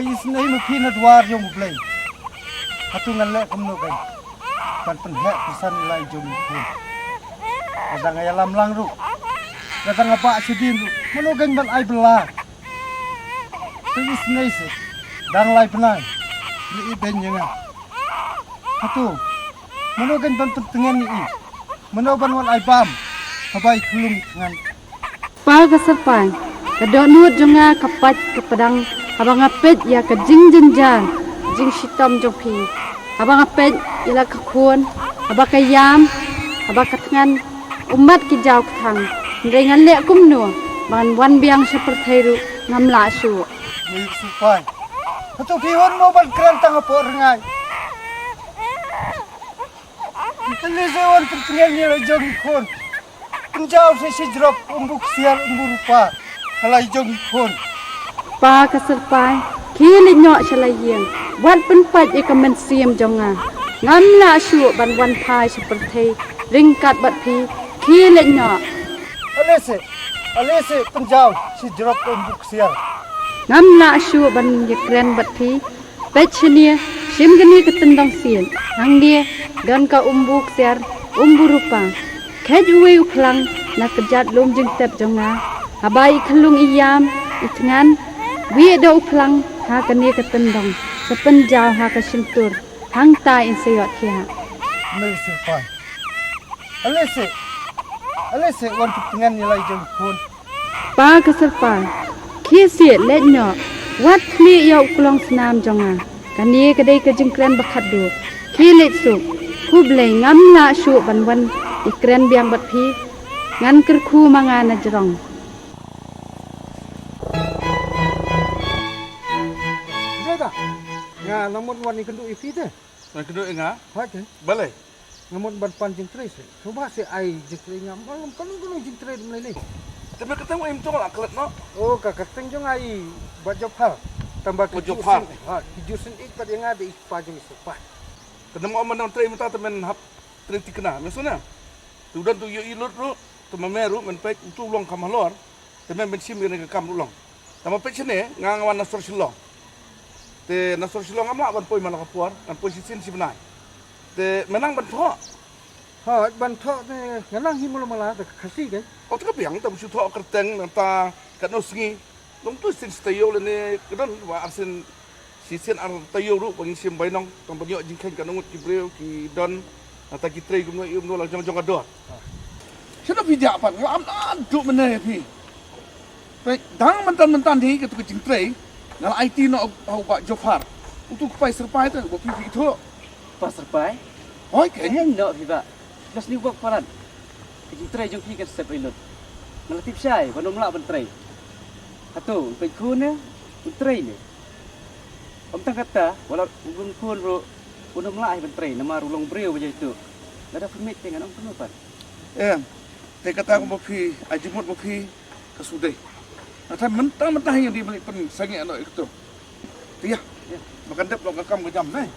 isnay makinat war yung play. Hatungan le kumno kay. Kan penhek pesan nilai jom pun. Kadang ayalam lang ru. Kadang apa sidin ru. Manogeng ban ay bela. Isnay se. Dang lai penai. Li ben nga. Hatu. Manogeng ban pentengan ni. Manoban wan ay bam. Habai kulung ngan. Pa kasapan. Kadonut jonga kapat kepadang abang apet ya ke jing jenjang jing sitom jopi abang apet ila kakun abang kayam abang katangan umat ki jauh ketang dengan lek kumno ban wan biang seperti ru ngamla su Mik supai Hatu pihon mo ban kerantang apa rengai Tali sewan pertengahan ni lah jong ikon Penjauh si drop umbuk sial umburupa Halai jong ikon pa kaserpai kili nyok celayen wan penpat ikamen siam jonga ngamla su ban wan pai seperti ringkat bat pi kili nyok Alese penjauh si drop umbuk sial ngamla su ban yekren bat pi pechnia sim geni ketendang sien hang dia dan ka umbuk siar umburupa kejui uklang nak kejat lom jeng tep jonga abai kelung iyam itngan wi do uklang ha kani ketendang sepenjau ha ka sintur hang ta in seyot kia Mik supai Alese wan pertengahan ni lah jong ikon pa kaserpai kisi letnyo wat kli ya uklong senam jonga kani kedai ke jengkren bakat do kilit su kublai ngamla su ban ikren biang bat pi ngan kerku mangana jerong Nga namun wan ikan du ifi te Yang kedua ingat, Ha ke balai. Namun ban pan jeng tres Coba si ai jeng tres ngam malam kan jeng tres mulai Tapi ketemu im tu lah kelet no. Oh kakateng jong ai bajop hal tambah Bajop hal. Ha kijusen ik pad yang ada ik pajong isopa Ketemu om menang tray minta temen hap tray tikena. Maksudnya, tu dan tu yo ilut ru, tu memeru menpek tu ulang kamalor, temen bensim gini ke kam ulang. Tama pek sini ngangawan nasor silong. Te nasor silong amla ban poi mana kapuar, kan posisi si benai. Te menang ban tho. Ha ban tho ne nganang himul mala ta khasi ke Oh tu kepiang ta busu tho kerteng nanta kat no singi. Long tu sin stayo le ne kedan wa arsin sisen ar tayo ru bang sim bainong tong banyo jingkhen kanungut ki breu ki don nata ki tray gumno ium no la jong ador. Sino pijak pan ngam aduk meneh pi. Pek dang mentan di ke tu jing tray ngal IT no au ba Jofar. Untuk pai serpai tu bo pi tu. Pas serpai, Oi ke no hiba. Plus ni buat paran. Kejing tray jong pi kan step ilut. Melatip syai, banom la ban tray. Atu, pe kuna, tray ni. Om tang kata, walau ubun kun ro, banom la ban tray, nama rulong breu baja itu. Ada permit dengan om penupan. Te kata ko bo pi ajimut bo pi kasudai. Nata mentah yang di balik pen sangi anak itu. Tiya. Makan dep lo ngakam ke jam ni.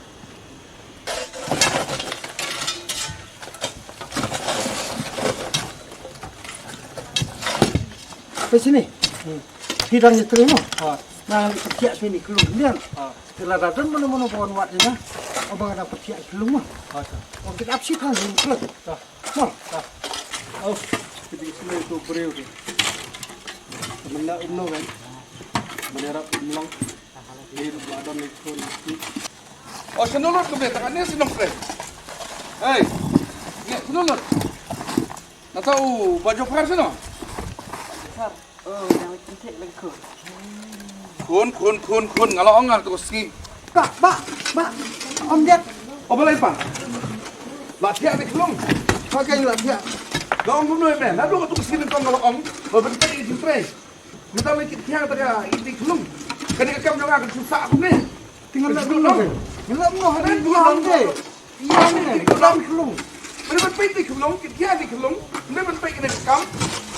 Pe sini hidang ni terima ha nang pertiak sini kelung ni telah datang mana-mana pohon wat ni nah abang ada pertiak kelung mah ha oh kita apsi kan ni kelung ha oh kita sini tu breu ni benda umno kan menerap umlong ni ada ni pun Oh, senulur ke tangan ni sinong pre. Hei. Ni senulur. Nak tahu baju par sino? Besar. Oh, yang penting lagi ku. Kun ngalo ongar tu ski. Ba om dia Oh, balai pa. La tiak ni kelong. pakai lah dia La ong gumno men. La do tu ski ni kong ngalo ong. Ba bentar ni pre. Ni tahu ni tiak ta ini kelong. Kani kam jangan aku susah aku ni. tinggal nak dulu gelap noh ada dua hamde iya ni gelap kelung Mana bentar ni kelong, tiak ni kelong. Ni bentar ni kam.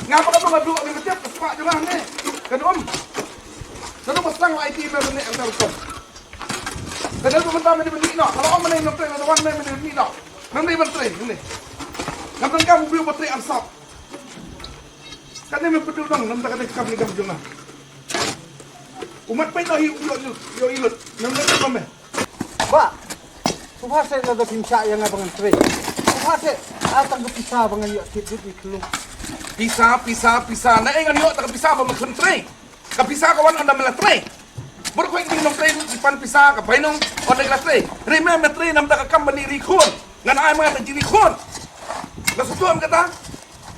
Ngapa kau ngadu ni macam sepak jangan ni. Kan om. Lalu pasang IT memang ni antara kau. Kadang tu bentar ni bentar nak. Kalau om mana yang bentar, ada wan mana yang bentar nak. Nanti bentar ni. Nanti kamu beli bentar ansap. Kan ni memang betul dong. Nanti kata kamu ni kamu jangan. umat pa ino yo ilot. Nang mame. Ba, subhase na da pimsa yang abangan tre. Subhase atang gepisa abangan yo tidit iklung. Pisa. Na engan yo ta pisa ba magkontre. Kapisa kawan anda melatre. Berko ing nong tre di pan pisa ka painong on latre. Remember tre nam ta ka company rikon. Ngan ay mga jiri kon. Nasutuan kata?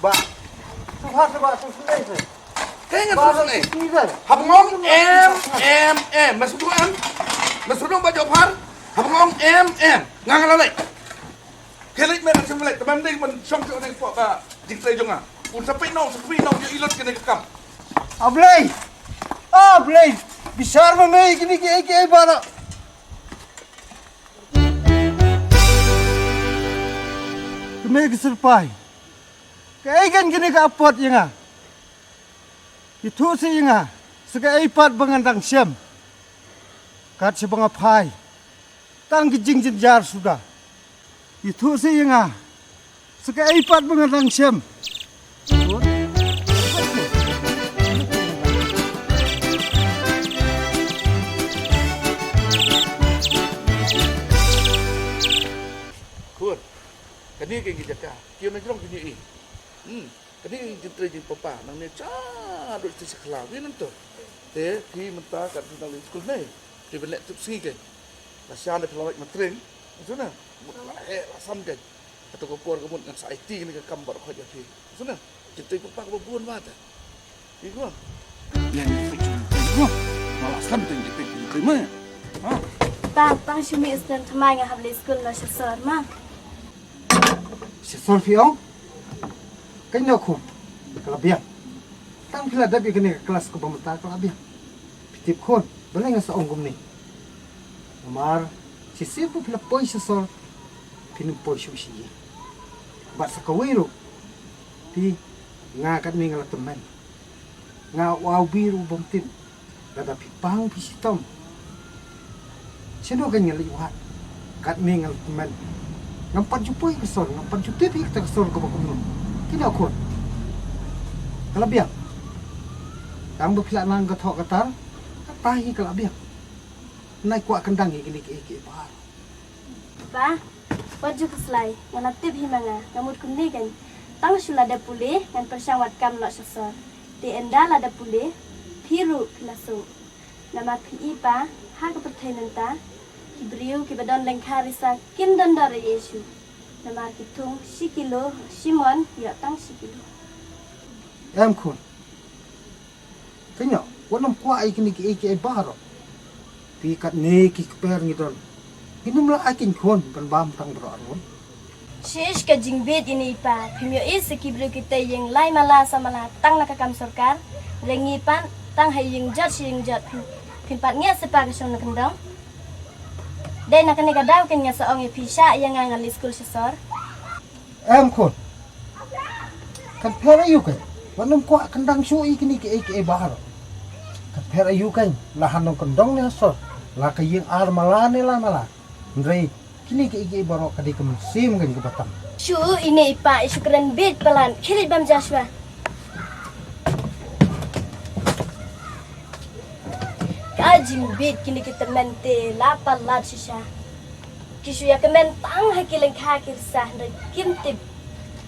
Ba, subhase ba susule. Kaya nga tulosan eh. Habangong M. Nasutuan ba Jopar? Habangong M. Ngangalalay. Kailit meron sa malay. Tamam din man siyong siyo na po ka. Jingtay yung nga. Kung sa pinaw, yung ilot ka nagkakam. Ablay! Ablay! Bisar mo may kinikiay bara. Kumay keserpai. Kaya kan kini kaapot yung nga. Itu si yung nga. Saka ipat bangandang siyam. Kat si bangapai. Tang kijing jar sudah. Itu si yung nga. Saka ipat bangandang siyam. Kun, kani kay gijaka. Kiyo na jong kinyo eh. Kani jintre jing papa nang ne cha do ti sakla wi nan to. Te ki menta kat nang school ne. Ti belek tup si ke. Nasya na pelawak matring. Suna. Rasam ke. Atau ko por ko ngan sa IT ni ka kambar ko ja ti. Suna. Jintre papa ko buon mata. Iku. Yang fix. Malah sam tu jintre terima. Ha. Bang Shumi isdan thamai nga habli school la sir ma. Si Solfiong. Kanya ko. Kalabian. Tang pila dabi kini kelas ko pamata kalabian. Pitip kon. Balay nga sa onggom ni. Amar. Si Sipo pila poy sa sor. Pinumpoy siya siya. Bat sa kawiro. Ti. Nga kat mi nga teman. Nga wow biru bumtin. Dadapi pang pisitom. Sino kanya liwat? Kat mi nga teman. Ngampat jupoy kesor, ngampat jupoy kita kesor ke bakum. Kina ko. Kalabiang. Tang bepila nang gathok katar, tahi kalabiang. Nai kuat kendang gini ke bahar. Ba, waju keslai, nga natib himanga, ngamut kumni kan. Tang shula da pulih, ngan persawat kam lo sesor. Ti endala da pulih, piru pilasu. Nama pi pa, ha ke pertainanta. Kibriu kibadon lengkarisa kim dandara Yesu. Nama kitung sikilo Simon ya tang sikilo. Em kun. Kanya, walam kuat ikini ke bahar. Pi kat ne ki keper ngidon. Inumlah akin kun ban bam tang beron. Shish ka jingbet ini pa, pimyo is kibriu kita yang lai mala samala tang nakakam sorkar. Rengipan tang haying jat pimpat ngia sepa kesong nakendong. Dai nak ni kadaw ken nga saong ipisa yang nga school sesor. Em kun. Kan pera yu kan. Walam kuat kendang sui kini ke bahar. Kan pera yu kan lahan nong kendong ni sor. La kayeng ar malane la mala. Ndrei kini ke barok kadi kemesim kan ke batang. Shu ini pa isu keren bit pelan kirit bam Joshua. Kajing bit kini kita mente lapar lat sisa. Kisu ya kemen tang hakilen kakir sah dan kimtip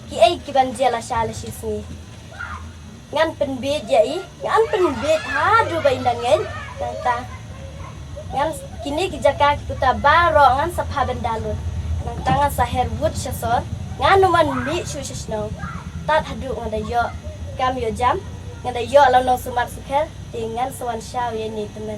ki ai kiban jela shala sisni. Ngan penbit jai, ngan penbit hadu ba indangen nanta. Ngan kini kijaka kita baro ngan sapha bendalun. Nang tangan saher wood sasor, ngan numan mi susisno. Tat hadu ngada yo kam yo jam, ngada yo lawnong sumar sukher, dengan sawan syaw ye ni teman.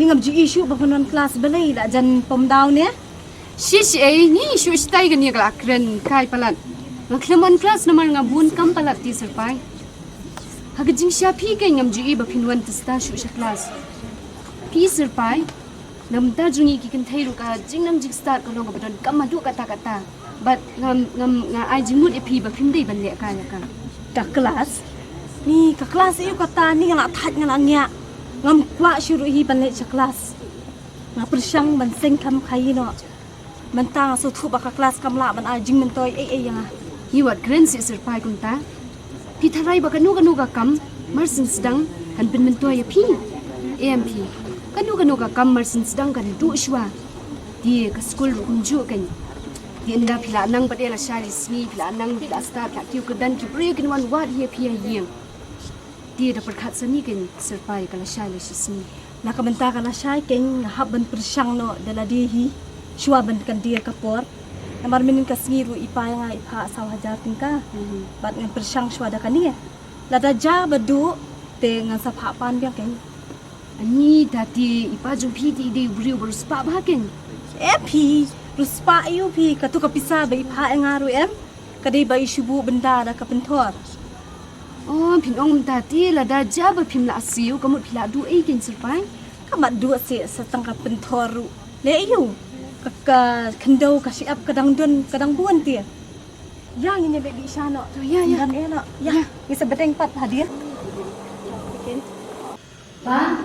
ngam ji issue ba konon class balai da jan pom down ne Shish ni isu istai gani gala kren kai palat. Ngakleman class namar ngabun kam palat ti serpai. Hagajing siya pi kay ngam ji ba pinwan tista shu sha class. Pi serpai namta jungi ki kan thairu ka jingnam jik start ko long badon kam madu kata. But ngam ai jingmut e pi ba pim dei ban le ka ya ka. ka class ni ka class iyo kata ni ngala that ngala nya ngam kwa shuru hi ban le cha class nga persyang ban sing kam khai no mentang so thu ba ka class kam la ban ai jing men toy ai yang Hiwat kren si serpai kunta. Pi tharai ba kanu ka kam marsin sedang kan bin mentua ya pi. AMP kanu ka kam marsin sedang kan du shwa. Di ka school kunju kan. Di anda pila nang badela shari sni pila nang bila sta pila tiu kedan ki break in one word here pi yang. Di da perkat sani kan serpai kala shari sni. na ka menta ka na shay ken hab ban persyang no dala di hi shwa ban kan dia kapor namar minin ka singiru ipa nga ipa saw hajar tingka bat ngan persyang shwa da kaniya lada ja badu te ngan sa pan biang ken Ani dati ipa jung pi di briu berspa ba kan. pi ruspa iyo pi katu ka pisa ba ipa ngaru kadai ba isubu benda da ka pentor Oh, pinong dati lada jaba pim la asiu kamut pila du ai kin serpai. kamat dua si setang ka pentoru le iyo ka kendau ka siap kadang don kadang buan dia yang ini baby sana Tu ya. dan ena ya bisa bedeng pat hadir Pa,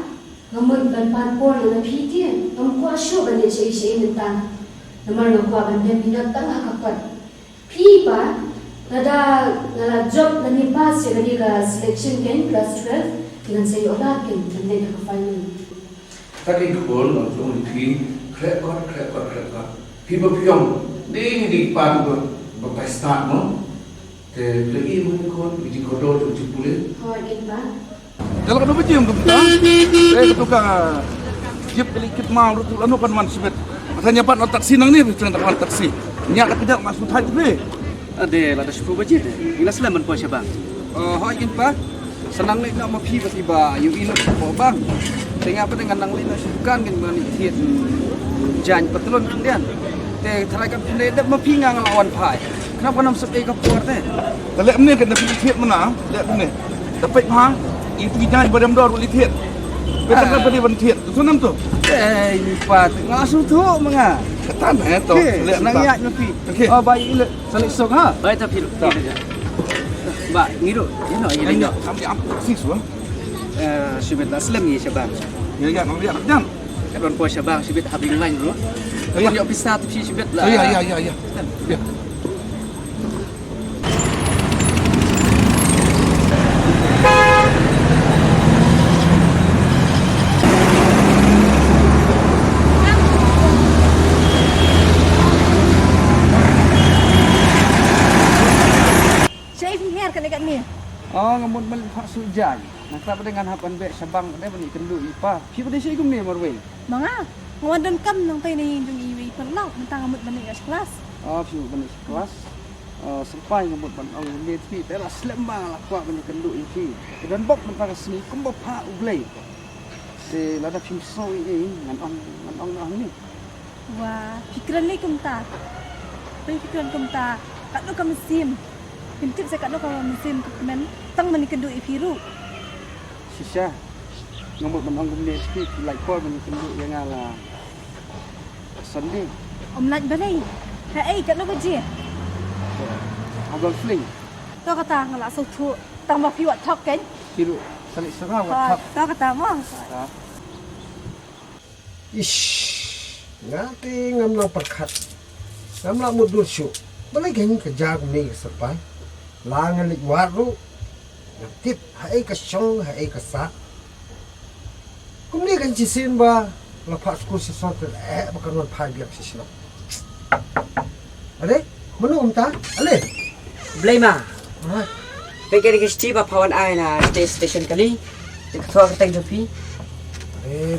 ngamut ban pan por na pi dia. Ngam kwa shu ban ye sei minta. Namar ngam kwa ban dem minat tang hakapat. Pi pa nada job na ni pass ya ni ka selection ken plus 12 dengan sei ola ken dan ka final. Tadi dukul untuk pi krek kot. Pi berpiong di pan berpesta mo. Te lagi mo kon di kodol tu cipule. Oh, ken pa. Kalau kena berjam tu kita, tukang jeep delikit mau tu anu kan man sibet. Masanya pat nak taksi nang ni, kita nak taksi. Nyak kejap masuk thai tu be. Ade la da shfu bajit. Ina selaman po siya bang. Hai kin pa. Senang ni nak mapi tiba yu ino po bang. Tengah apa dengan nang lina sukan kan mani tiet. Jan petulun kendian. Te tharai kan pinde dak mapi ngang lawan pai. Kenapa nam sep ka puar te? Telek ni kena pergi tiet mana? Lihat ni. Dapat ha? Itu jangan badam dor boleh tiet. Betul apa dia ban tiet? Tu nam tu. Ini pa ngasu tu menga. Ketan tu. Lihat Nang yak mapi. Okey. Oh bayi ile salik sok ha. Baik tapi Mbak, ngiru. Ino Ini ini. kami ambil taksi semua. Sibet la selam ni siya bang. Ya, nak lihat jam. Kan po siya bang, sibet habing lain bro. Ya. Yo pista tu sibet la. Ya. Ya. Syai her kan dekat ni Oh ngamut mal hak sujai. Nak tak dengan hapan be sabang ada bani kendu ipa. Pi pada syai gum ni marwel. mga ngawadan kam nang tay na yung iwi perlaw mentang amut bani gas kelas Oh pi bani kelas. Sampai ngamut ban ong ni pi telah selembang lah kuat bani kendu ipi. Dan bok mentang sini kum bok pa ublei. Se lada pi so ini ngan ong ni. wah pikiran ni kumta pikiran kumta kat no kam sim Pintip saya kat no kam sim men tang mani kendu ipiru Sisa. Ngamut ban ong ni pi like kuat bani kendu yang ala. Sunday. omlat balai hai kat no baje Abang fling. to kata ngala so thu tang ma pi wat thok ken Kira salik serah wat tak. to kata mo Ish. Ngati ngam lang perkat. Ngam lang mudur syu. Balai gani kerja ni serpai. Langan lik waru. Ngtip hai ka syong hai ka sa. Kumni kan cisin ba lapak skul si sot bakan wan pai biak si sino. Ale, mana umta? Ale. Blema, Ha. pikir kisti ba pawan ay na station kali. Ikaw ka tayong jopi.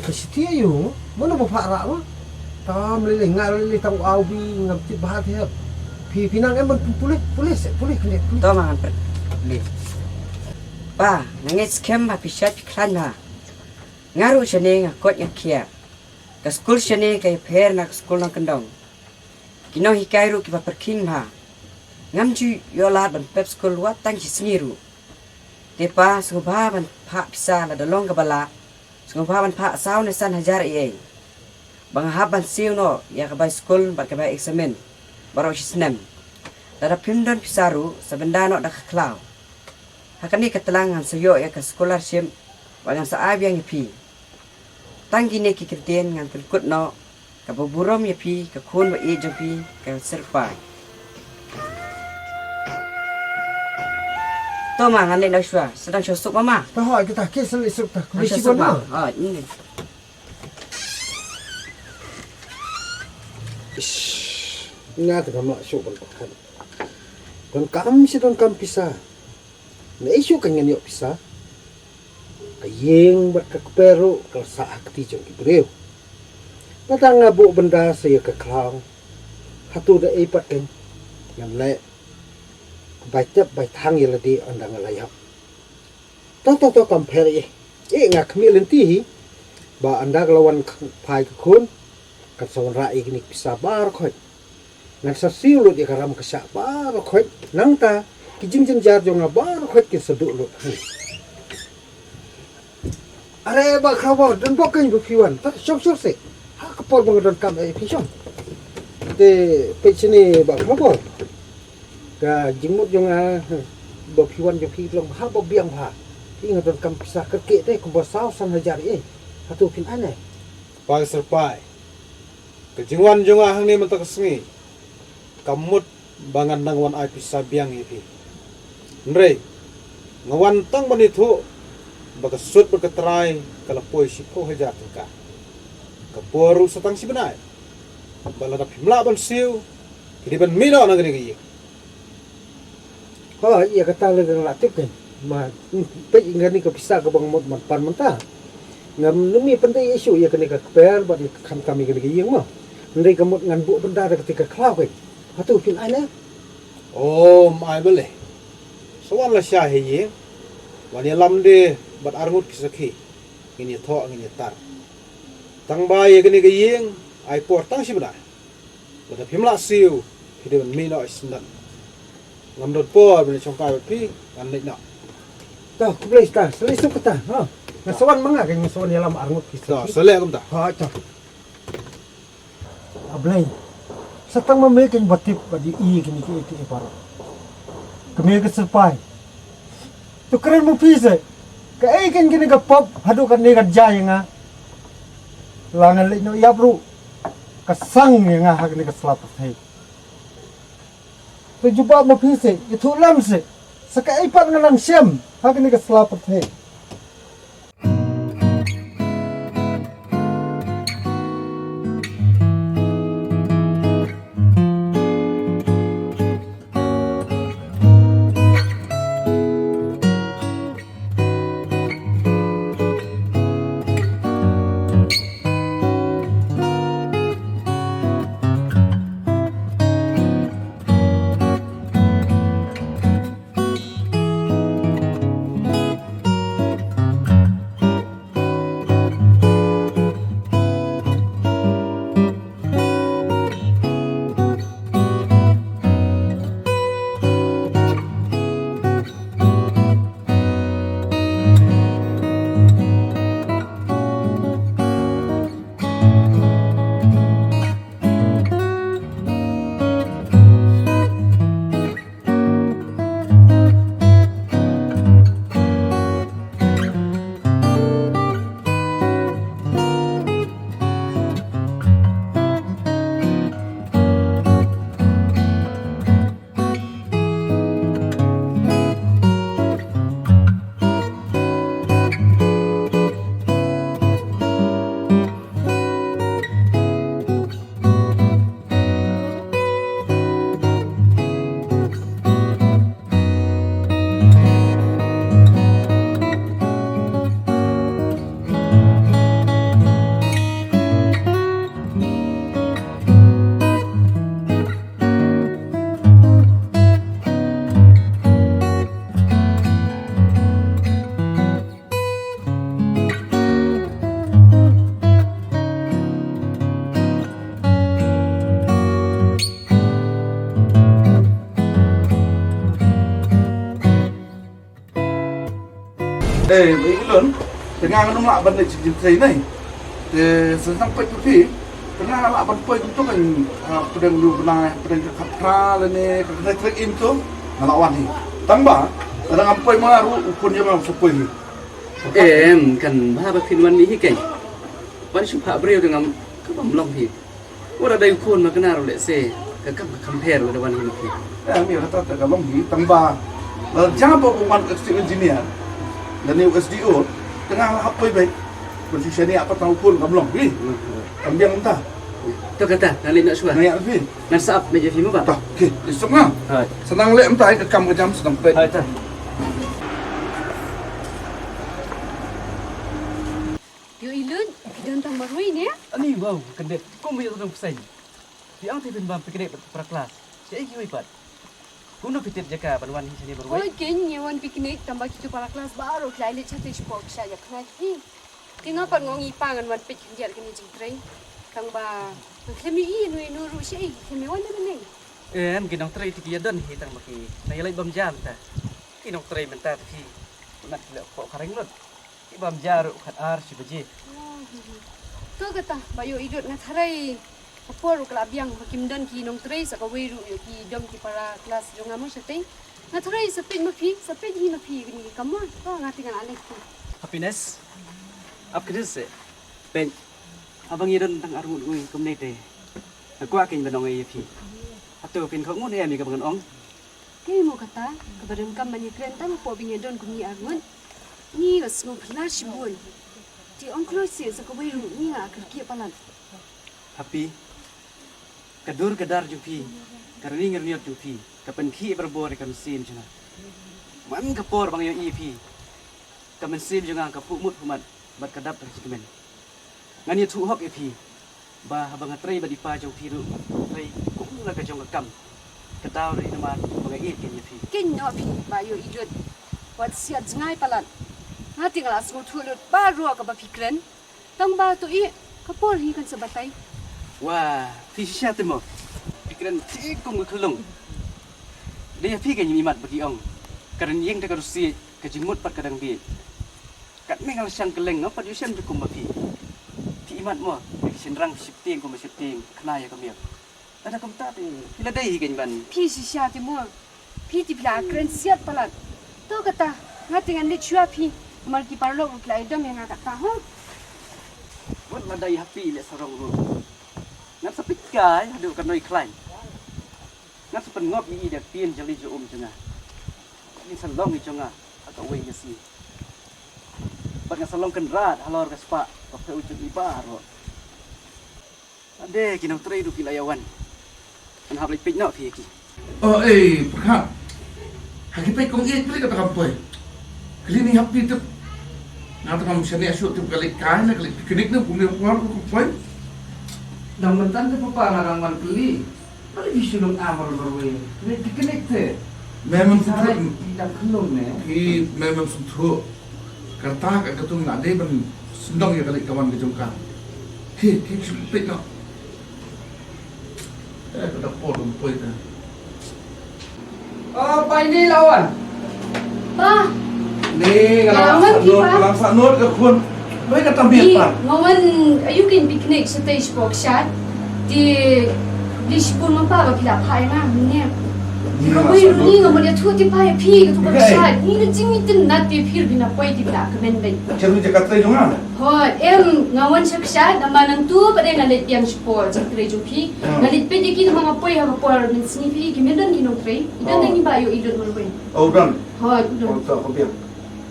Kasiti ayo. Mana ba para mo? Tam lele ngal lele tang au bi ngam tip bahat he. Pinang em pulih kene. Ito mga per. Pa, nangit scam ba pisat piklan na. Ngaru siya ni nga kot nga kia. ke skul shane ke pher nak skul nang kendong kino hikai ru ki ba perking ha ngam ju yola ban pep skul wat tang chi sniru te pa subha ban pha pisa la dolong ka bala subha ban pha saw ne san hajar e bang ha ban siu no ya ka ba skul ba ka ba examen baro chi snem dara pimdon pisaru sabenda no dak klau hakani katalangan sayo ya ka scholarship bangan sa abiang yapi tanggi ne ki kriten ngan pelkut no ka buburom yapi ka khun ba e japi ka serpai Toma ngan le no shwa sedang shosuk mama Tahu kita kisah esok tak. Mesti shosuk mana? ha ini Ingat kamu esok berkat. Dan kami sedang kami pisah. Na esok kan yang pisah. Ayeng berkakperu kalau saakti jong kibreu. Patang ngabu benda saya ke klang. Hatu dah ipat kan. Yang le. Baca baitang yang lagi andang layak. Tahu compare ye. Ngak kami lenti. Ba anda lawan pai kun. Kasawan rai kini pisah bar koi. Ngan sa siulut ya karam kasak bar koi. Nang ta. Kijing jar jong bar koi kisaduk lut. Are ba khabar dan bokan bukiwan. Tak syok se. Ha kapor bangadon kam pishon. Te pechini ba khabar. Ka jingmut jong bukiwan joki long ha bo biang ha. Ingat kam pisah kerke te ko basau san hajar Hatu pin ane. Pag serpai. Kejingwan jonga hang ni mentak sengi. Kamut bangan nangwan ai pisah biang ipi. Nre. Ngawan tang manitu baga sud berketrai kalau poi sipo hajar tingka. Kaporu satang si benai. Balada pimla ban siu. Kini ban mino nang gini. Ha iya kata le gang latik kan. Ma pe ingani ka pisah ka bang mot pan menta. Ngam numi pentai isu ya kene ka per bat kan kami gini yang mah. Ndai kamut ngan bu benda ketika klau kan. Hatu pin ane. Oh, mai boleh. Soal lah syah ye. Wani lam de bat arngut kisaki. Ini tho ini tar. Tang bai gini gayeng ai por tang si benai. Bada pimla siu hidewan mino isnan. Ngam dot por bini chongkai pi kan lek nak. Tah kublai sta, selisuk kata. Ha. Ngasawan manga kan ngasawan yalam arngut Dah, kisah. selek kum dah. Ha cah. Ablay. Satang mamakin batip badi kini ke para. Kami ke serpai. Tu keren mo pise. Ka kan kini ka pop hadu kan ni ka jaya nga. Langan le no yapru. Kasang nga ha kini ka slapat hai. Tu juba mo pise, itu lamse. Saka ipat nga lang siyam ha kini ka slapat hai. ilun tengah nang lak ban cik trai nai. Senang pek tu tengah lak ban pek tu kan pedang lu benai pedang kapra lene kena trek in tu ngalawan ni. Tambah kadang ampai maru ukun yang supoi ni. Em kan ba fin wan ni hikai. Wan supha breu dengan ke bamlong hi. Ora dai ukun ma kena ro le se ka compare with wan hi. Mi kata tak kalong hi tambah. Jangan bawa STO engineer dan ni SDO tengah apa baik posisi ni apa tahu pun kamlong ni kambiang entah Tu kata nali nak suah. naik ni Nak saap meja film ba? tak okey esok ngah Hai. senang lek entah ke kam ke jam senang pek Hai ta. Yo ilun, dan tang marui ni ya. Ani wow, kendet. Kau mai orang pesan. Di ang tipin bam pikir pra kelas. Si ai kiwi pat. Kuno fitir jaka banwan hi sini berwai. Oh, kenya wan piknik tambah kita para kelas baru kelai chat sport saya kena ni. Tinggal pan ngongi pangan wan pik dia kini jing train. Kang ba, kami ini nuru si kami wan ni. Em kinong tray tiki don hi tang maki. Na yalai bam jam ta. Kinong tray menta ti. Nak le ko kareng lot. Ki bam jar khat ar si baje. Tu kata bayo idut na tharai. Kapor kala biang hakim dan ki nong tray sa kawiru ki dom ki para kelas jonga mo setting. Na tharai sapit mapi hi mapi ni kamu. Tu ngati kan alek tu. Happiness. Ap kedis se. Ben. Abang yedon tang arut ngui kumne te. Aku akin benong ai phi. Atau pin kau ngun em ni ka bangan ong. Kaya mo kata, kabarang kam mani krentang po bingedon kumi arun. Ni gas ngo flash bun. Ti ongklo si sa kawiru ni nga kerki palan. Tapi kadur kadar jupi. Karni ngerniot jupi. Kapan ki berbor kan sim jena. Man kapor bang yo EP. Kamen sim jena kapuk mut humat bat kadap terjikemen. Ngani tu hok EP. Ba habang atray ba di pa jaw piru. Atray kung nga ka jong kam. Kataw ri naman mga EP EP. Kin no pi bayo idut. Wat siat ngai palan. Ngati ngalas ngo thulut baru ka ba pikren. Tang ba tu i kapor hi kan sabatay. Wah, fi siya mo. Pikiran tikong kulong. Dia pi kan yimat bagi ong. Karan yeng ta karusi kajimut pat kadang bi. Kat mengal siang keleng apa dia siam cukup pi. Pi imat mo, pi senrang sipting ko masipting kena ya kami. Ada kam ta ti. Pila dai kan ban. Pi si siat mo. Pi ti pila kren siat palan. Tu kata ngati ngan ni chua pi. Mal ki parlo uklai dom yang kata ho. Wan madai happy le sarong ru. Ngat sapit kai hadu kan noi klain. Ngat sepen ngop ni ida pien jali jo jenga. Ni salong ni jenga atau wei ni si. Bat ngat salong kan rat halor ka spa waktu ujud ibar ro. Ade kinong tray du kilayawan. Kan hab lipik no pi ki. oh perkap haki pek kong klik kata kampai kali ni happy tu ngata kam sini asyuk tu kali kai na kali piknik na kumir kuar kampai Dang bentan te papa ngarang wan keli. Mari bisulung amar berwe. Ni dikenek te. memang Sarai suthu tidak kelung ne. memang suthu kerta kat ketung nak deh ban sendong ya kali kawan ke jongka ki pek no dah pot kampai ta Oh, pai ni lawan. Ba, ni Lawan ki, Pak? kalau sanut ke kun baik kata biar di pak ngawan ayukin piknik sa tay sport shot. Di sipun mo pa ba pila pay na niya. Kaboy ni nga mo dia tu ti pay pi ka tu ka shot. Ni ka jingitin na ti pir bina poy ti bina ka menday. cerita Jakarta jongan Hot, ngawan siya siya, naman ang tu, pa rin nalit yung sport sa tray yung pi. Nalit pwede kita mga poy, haka po, min snifi, kimidan kinong tray. Idan na yung bayo, idon mo rin. oh dan Hot, idon. tak biar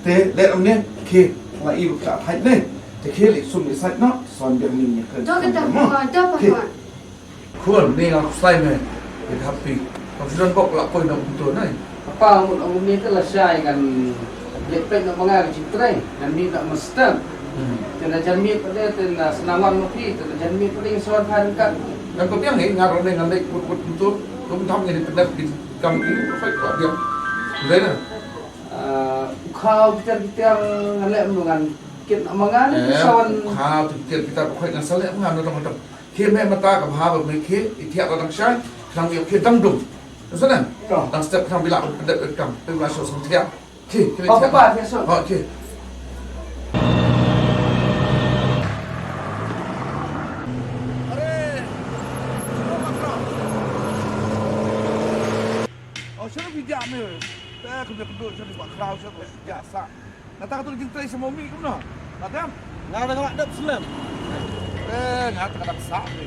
te let am ne ke la ibu tak hai ne te ke li sum ni sat no son biar ni ke Ito kita, hot, dapat hot. kun ni ang slide me ke happy kau sudah kok la koi na betul nai Apa umum ni telah syai kan lepek nak mengar citrai dan ni tak mesti. Tena janmi pada tena senawan mopi tena janmi pada yang soal kan kan. dan kau biar ni ngar ne ngan le kut betul kau tham ni pedak di kam ini fai kau dia Zena Kau kita ngalek dengan kit amangan sawan kau tu kita kau ngan sale ngan orang ke me mata ka bha ba me ke ithia ka dang shai thang yo ke dang dum sana dang step thang bila pedak kam pe la so sam thia ke apa apa biasa. oh ke sak ni. Tak kedua jadi buat crowd siapa biasa. Nanti kata jing tray semua mi kuno. Madam, Ngah ada ngalak dap selam. ngata kata sak ni.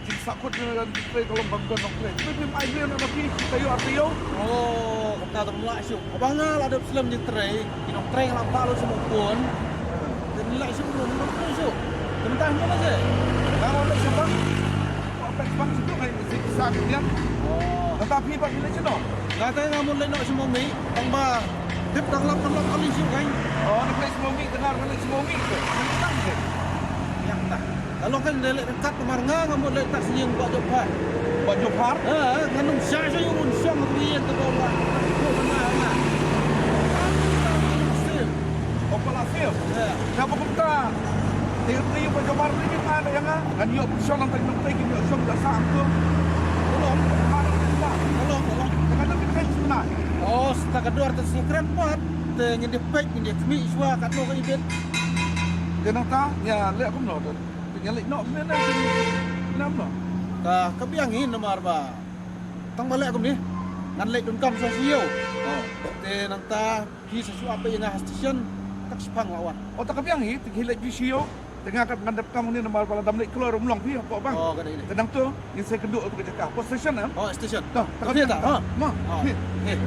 Jing sak kut dengan jing tray kalau bangkon nong tray. Tapi mai dia nak pergi tayo artio. Oh, kata termelak isu. Abang ngal ada selam je tray. Kinong tray ngalak tak lo semua pun. Dan nilai isu belum isu. Tentang mana je? Kalau nak siapa? Apa bang situ kai mesti sak dia. Oh, Tetapi pak bila cino. kata ngamun lain nak semua mi. Bang ba. Dip dah lap kali isu kan. Oh, nak play semua mi dengar mana semua mi tu. Tentang je. Yang tak. Kalau kan delek dekat kemar ngamun lain tak senyum buat jopan. Buat jopar. Nganung saya yung unsong riyan ke bawah. Kau mana? Apa lah feel? Siapa pun tak. Tiri buat jopar ni mana yang ah? Kan yo pusong nang tengok play kita pusong dah sak tu. Tolong, mana kita? Tolong. Kata kita sebenar. Oh, setakat dua ratus sekren pot. Dengan dia pek, dengan dia kemi iswa kat no kan event. Kenapa tak? Ya, lihat aku nak. Tinggal lihat nak mana sini. Kenapa? Kah kebiangin nomor ba. Tang balik aku ni. Ngan lek dun kam sosial. Oh, te nanta ki sesu apa yang station tak sepang lawan. Oh, tak kebiang ni. Tinggal lihat visio. Tengah kat ngandap kamu ni nomor pada dalam keluar rumlong pi apa bang? Oh, kena ini. Tenang tu, ni saya kedua tu kerja apa station ah? Oh, station. Dah, tak dia tak? Ha. Ma. Oh. Eh.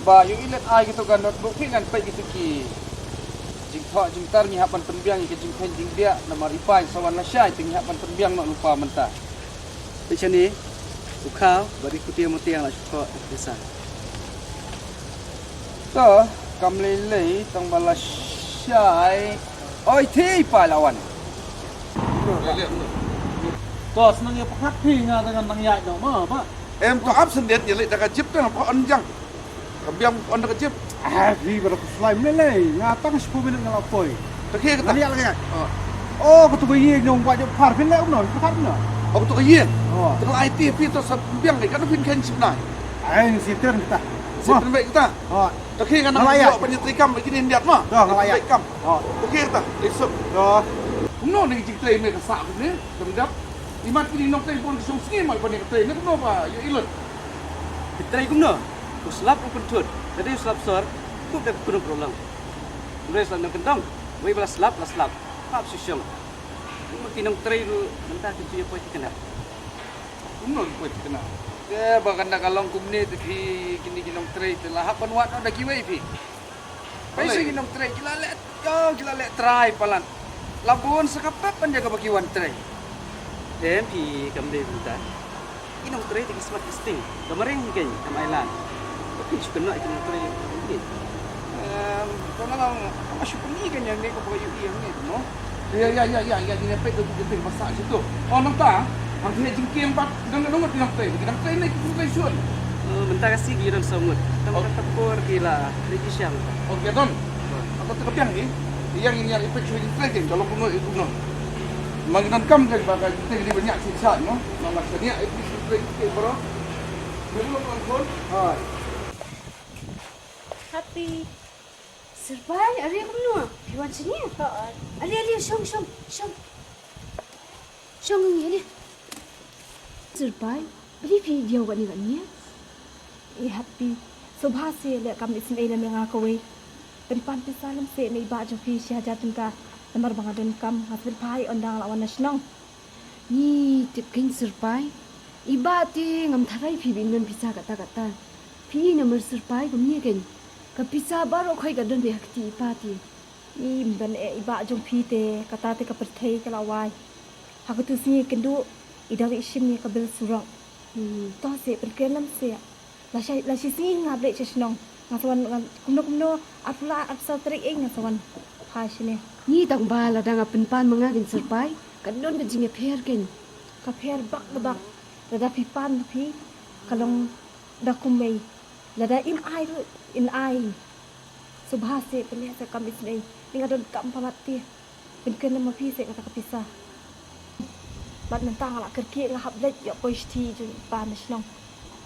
Ba yung ilet ay gitu kan bukti kan pai gitu ki. Jing tho jing tar ni hapan tembiang ke jing pen jing dia nama ripai sawan na syai ting hapan tembiang nak lupa mentah. Macam ni. Ukau bari kutia mutiang la syuko desa. So, kam lelei tang bala syai. Oi thi pa lawan. Tos nang ya pakat pi nga dengan nang yai no ma ba. Em tu absen dia ni lek dah jip tu apa onjang. Kebiang on dah jip. Di ber slime lele ngatang 10 minit ngalapoi. Terkira kata. Lihat lagi. Oh, aku tu bayi nyong buat je par pin lek no, pakat no. Aku tu kaya. Oh. Tengok IT pi tu sebiang ni kan pin kan sebenar. Ai si ter kita. Siapa baik kita? Oh. Terkira kan nak buat penyetrikam begini dia mah. Dah ngalayak. Kam. Oh. Okey kita. Esok. Dah. Kuno ni jik tray ni kesak ni. Temdap. Imat kini nok telefon ke sung sini mal panik tray ni kuno pa. Yo ilot. Ditrai kumno. Ku slap ku pentut. Jadi slap sor. Ku tak kuno problem. Mulai slap nang kentong. Wei bala slap. Pap susyong. Mesti nang tray lu mentah tu dia poi kena. Kuno pun kena. Ya bahkan nak kalong kumni tu kini kinong tray tu lah hapan wat no daki wei pi. Pai sing kinong tray gila let try palan. Labun sekapap penjaga bagi wan tray. Dem pi kamde bentar. Kinong tray daki smart testing. Kemarin kan kamailan. Tapi suka nak kinong tray ini. Kalau masuk ni kan yang ni kau pakai yang ni no. Ya ni apa tu kita masak situ. Oh nampak? Ang jingking empat dengan tinang tray. Tinang tray ni kita sun. Bentar kasih giran samut. Tang tepur gila. Lagi siang. Okey don. Apa tu kepiang ni? Yang ini yang efek swing tray kalau kuno itu no. Maginan kam kan bagai kita ni banyak sisa no. Nama sedia efek swing tray bro. Belum kon. Ha. Happy. Serbai, ari aku nu. Piwan sini. Ali, syong. Syong ni. Serbai, beli video kan ni. Happy. Subha se le kam isin ai lam nga ko we. Pen pan pi salam se nei ba jo fi sha jatun ka namar bang den kam hasil pai ondang lawan nasional. Ni tip king serbai. Iba ti ngam tharai phi bin non pisa kata. Phi nomor serbai kum ni kan. Ka pisa baro khoi ka don be hakti pati. Ni mban e iba jo fi te kata te ka perthai ka lawai. Haku tu si kendu idang isim ni ka bel surang. To se pen kelam se. La si si ngabre chesnong. Ngasawan kumno atula atsa trik ing ngasawan. Ha sini. Ni tang bala dang penpan mangagin serbai. Kan don ka jinge pher ken. Ka pher bak lada pi pan pi kalong da kumei lada in ai subha se pele se kam isnei ninga don kam pamati pen nama pi se kata kapisa bat mentang ala kerki nga hablek yo poisti jun pan nasional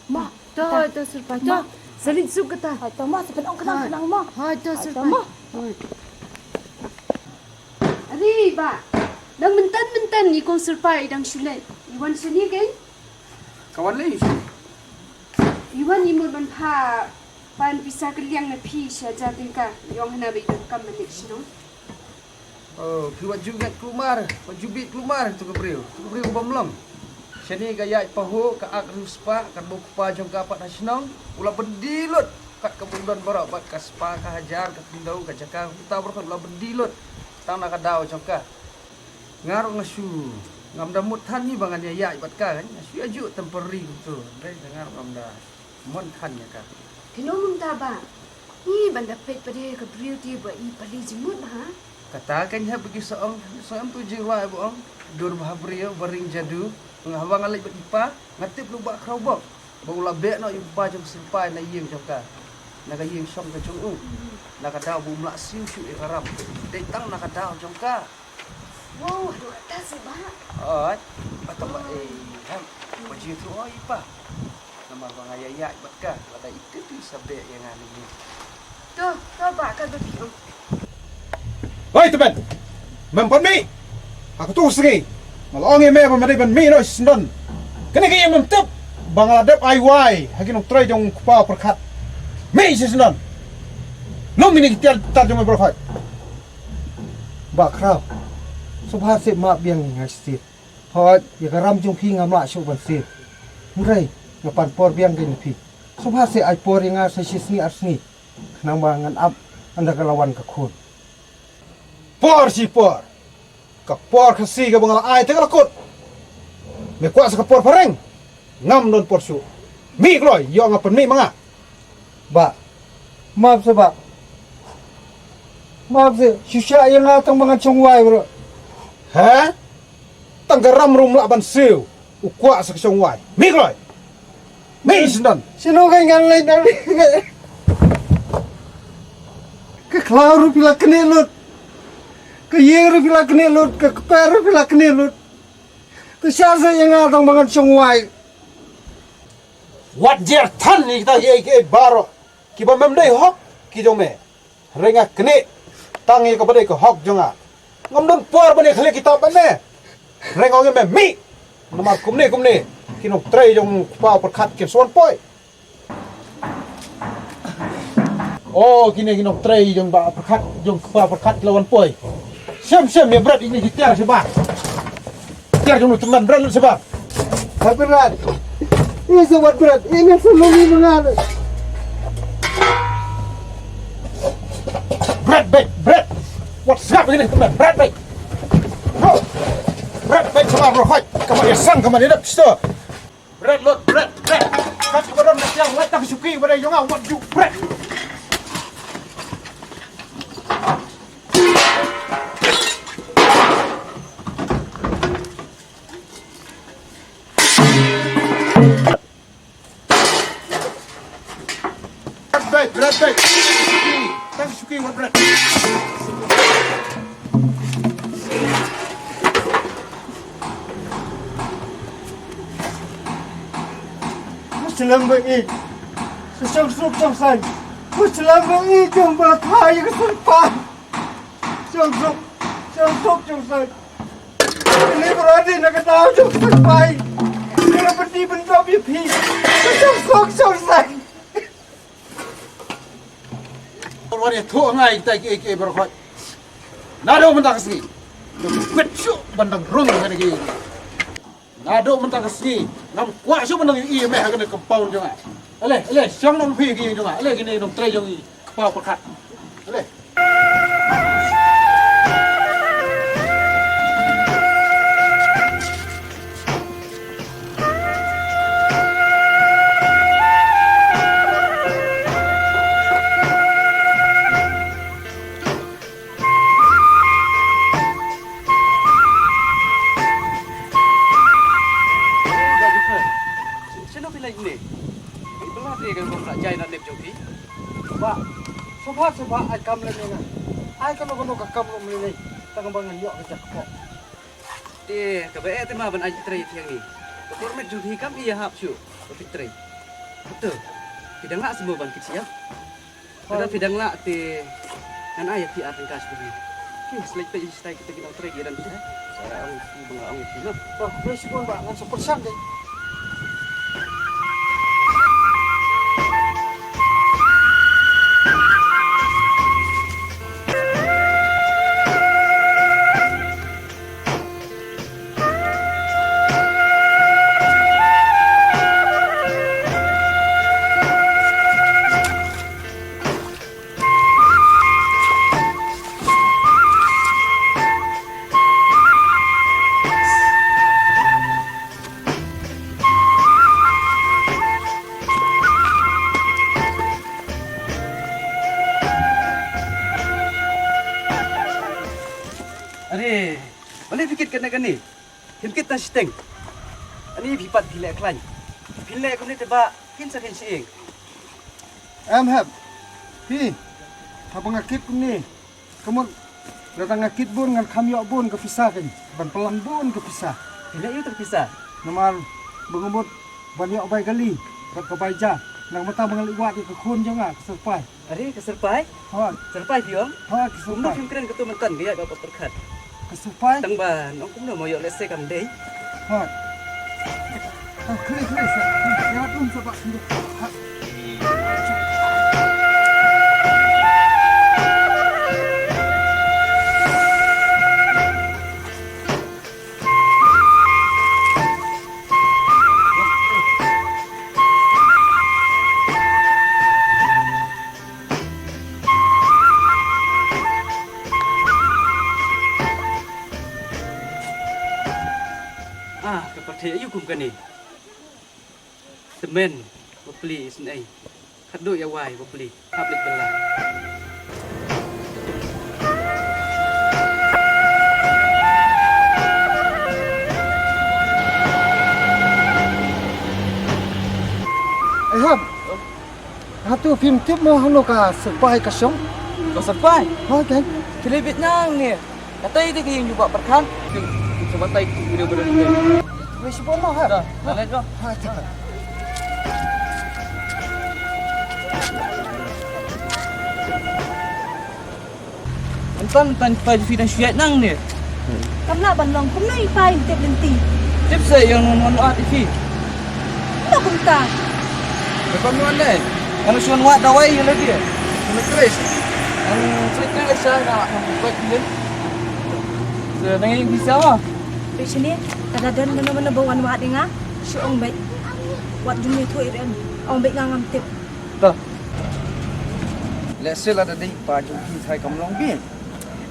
ma to serbai to salin suk kata ha to ma se pen ong kenang ma ha to serbai ari ba. Nang mentan ikong serpai dang sunai. Iwan sini kan? Kawan lain. Iwan imut ban pa pan pisah keliang na pi sya jatin ka. Yong hana bai dan kam manik sino. Oh, kiwat juga keluar, wajubit keluar tu kebriu bamlam. Sini gaya pahu ka ak ruspa kan bu pa jong ka pat nasional, ulah bendilut kat kebundon barak bat ka spa ka hajar ka tindau ka jaka kita berkat ulah bendilut. Tang nak dau jong ka. Ngaruk ngasu, ngam da mutan ni bangan ya bat ka kan. Ngasu aju temporary tu. Dai ngaruk ngam da mon tan ya ka. Kino mung ta ba. Ni banda pet pade ka briu ti ba I pali jimut ha. Katakan ya bagi seorang tu jiwa boong dur bahabrio baring jadu ngawang alai beripa ngatip lu bak kraubok baula be no ipa jong simpai na yeng jong ka naga yeng som ka jong u naga dau bu mlak siu siu e karam detang naga dau jong ka Wow, ta se ba. oi atau ba ham baju tu oi ipa nama bang ayaya bat ka lada itu tu sabe yang anu ni To ba ka bebiu. Hoi teman, mempon mi. Aku tu sengi. Malongi me pemari ben mi no sendon. Kena kaya mentep. Bangladep IY. Hagi nok try jong kupa perkat. Mi sendon. Lom ini kita tar jong berfai. Bakrau. Subha se ma biang ngasi. Hoi ya karam jong pi ngamla shu ban se. Murai ngapan por biang gen pi. Subha se ai por nga se sisni arsni. Nang bangan up anda kelawan ke kun. Por si por. Kapor kasi ka bangal ay te kalakot. Me kuat sa kapor pareng. Ngam non por su. Mi kloy yo ngapan mi mga. Ba. Maaf sa ba. Maaf sa susya yang atang mga chongwai bro. Ha? Tanggaram rum laban siu. Ukwa sa chongwai. Mi kloy. Mi sendan. Sino kay ngalay na. Keklaru pila kenelut. Ke yeru pila kenelut, ke keperu pila kenelut. Ke siasa yang atang bangan songwai. Wat jer tan ni kita ye baro. Kiba memdai hok ki jome. Renga kene tangi ke badai ke hok jonga. Ngomdon por bane khale kita bane. Renga nge me mi. Nomar kumne kinok trai jong pa perkat ke son poi. Oh kini kinok trai jong ba perkat jong pa perkat lawan poi. Sem ya berat ini ditiar sebab. Tiar jom teman berat sebab. Berat. Ini sebab berat. Ini selalu mengalir. Berat. What's up ini teman? Berat. Bro. Berat sebab bro. Hai. Kamu dia sang kamu dia pista. Berat. Kasih badan yang lain tak suki pada yang awak ju berat. Berat. Tak suki wat berat. Selam baik. Sesang sup sang. Selam baik jom berthai ke sulpan. Selang sup sang. Ini berarti nak tahu jom sulpan. Kalau berdi bentuk pipi. Sesang sup sang. Orang itu ngai kita ke berkhot. Nado mentang sini. Becu bandang rung kan lagi. Nado mentang sini. Nam kuat su bandang i meh kan compound jonga. Ale, siang nom pi gi jonga. Ale gini nom trai jongi kepau perkat. Ale. Sebab ai kam le na. Ai kan no kam no le. Tang bangan yo ke jak kok. Ti ka be te ma ban ai trai tiang ni. Ko met ju hi kam iya hap su. Ko trai. Betul. Pidang lak semua bang kecil ya. Kada pidang lak ti kan ai ti akan kas beri. selek tadi stay kita kena trek dan saya ang itu. Wah, fresh pun Pak, ngan sepersan deh. Are, boleh fikir kena ni. Himkit na siteng. Ani bipat pilek klan. Pilek ko ni teba kinsa siing. Em hab. Hi. Apa ngakit ni? Kamu datang ngakit bun ngan kamyo bun ke pisah kan. Ban pelan bun ke pisah. Pilek itu terpisah. Namal bengumut banyak bay kali. Kat ke baja. Nang mata mengali wat ke kun jangan keserpai. Are keserpai? Ha, Serpai piong. ha Kumno keserpai. film keren ketu mentan gaya dapat perkat. Keserpai. Tang ba, nong kumno moyo lese kam dei. Ha. Ha, klik klik. Ya pun sebab sendiri. Ha. Kepercaya you kum kani. Semen, beli senai. Kado ya wai beli. Public belah. Hab. Hatu film tip mo hano ka serpai ka song. Kau serpai? Ha kan. Kelebit nang ni. Katanya dia yang juga perkan. Coba tay video ni. Wis bono ha. Dah, dah dah. Ha, cepat. Entan pai video syet nang ni. Kamna banlong kumna ipai tip lenti. Tip saya yang non TV. Ina kumta. Depan nuan deh. Kalau suan wat dawai yang lagi. Kena keris. Ang cerita saya nak buat ni. Nangin bisa ah. Di sini ada dan mana-mana bawan wat dengar. Syong baik. Wat dunia tu iren. Ong baik ngam tip. Dah. Let's say ada di pagi saya kamlong bi.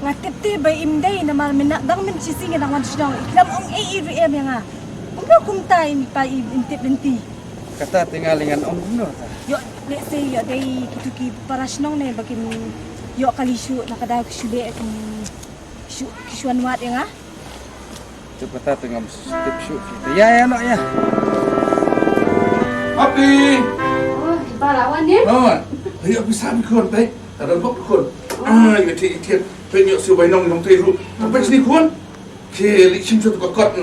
Ngatip ti bay imday na marminak dang min sising na wan sdong. Iklam ong AEVM yang ah. Kumna kumta ini pa intip lenti. Kata tinggal dengan om Nuno. Yo, let's say yo day kituki parasnong ne bagin yo kali syu nakadaw kisule kung kisuan wat yang ah. Coba kata tengah tip shoot. Ya nak ya. Api. Oh, balawan ni. Oh, ayo bisa mikun teh. Ada bok mikun. Ibu tiap penyok siu bainong nong teh ru. Tapi sini kun. Ke licim tu kot.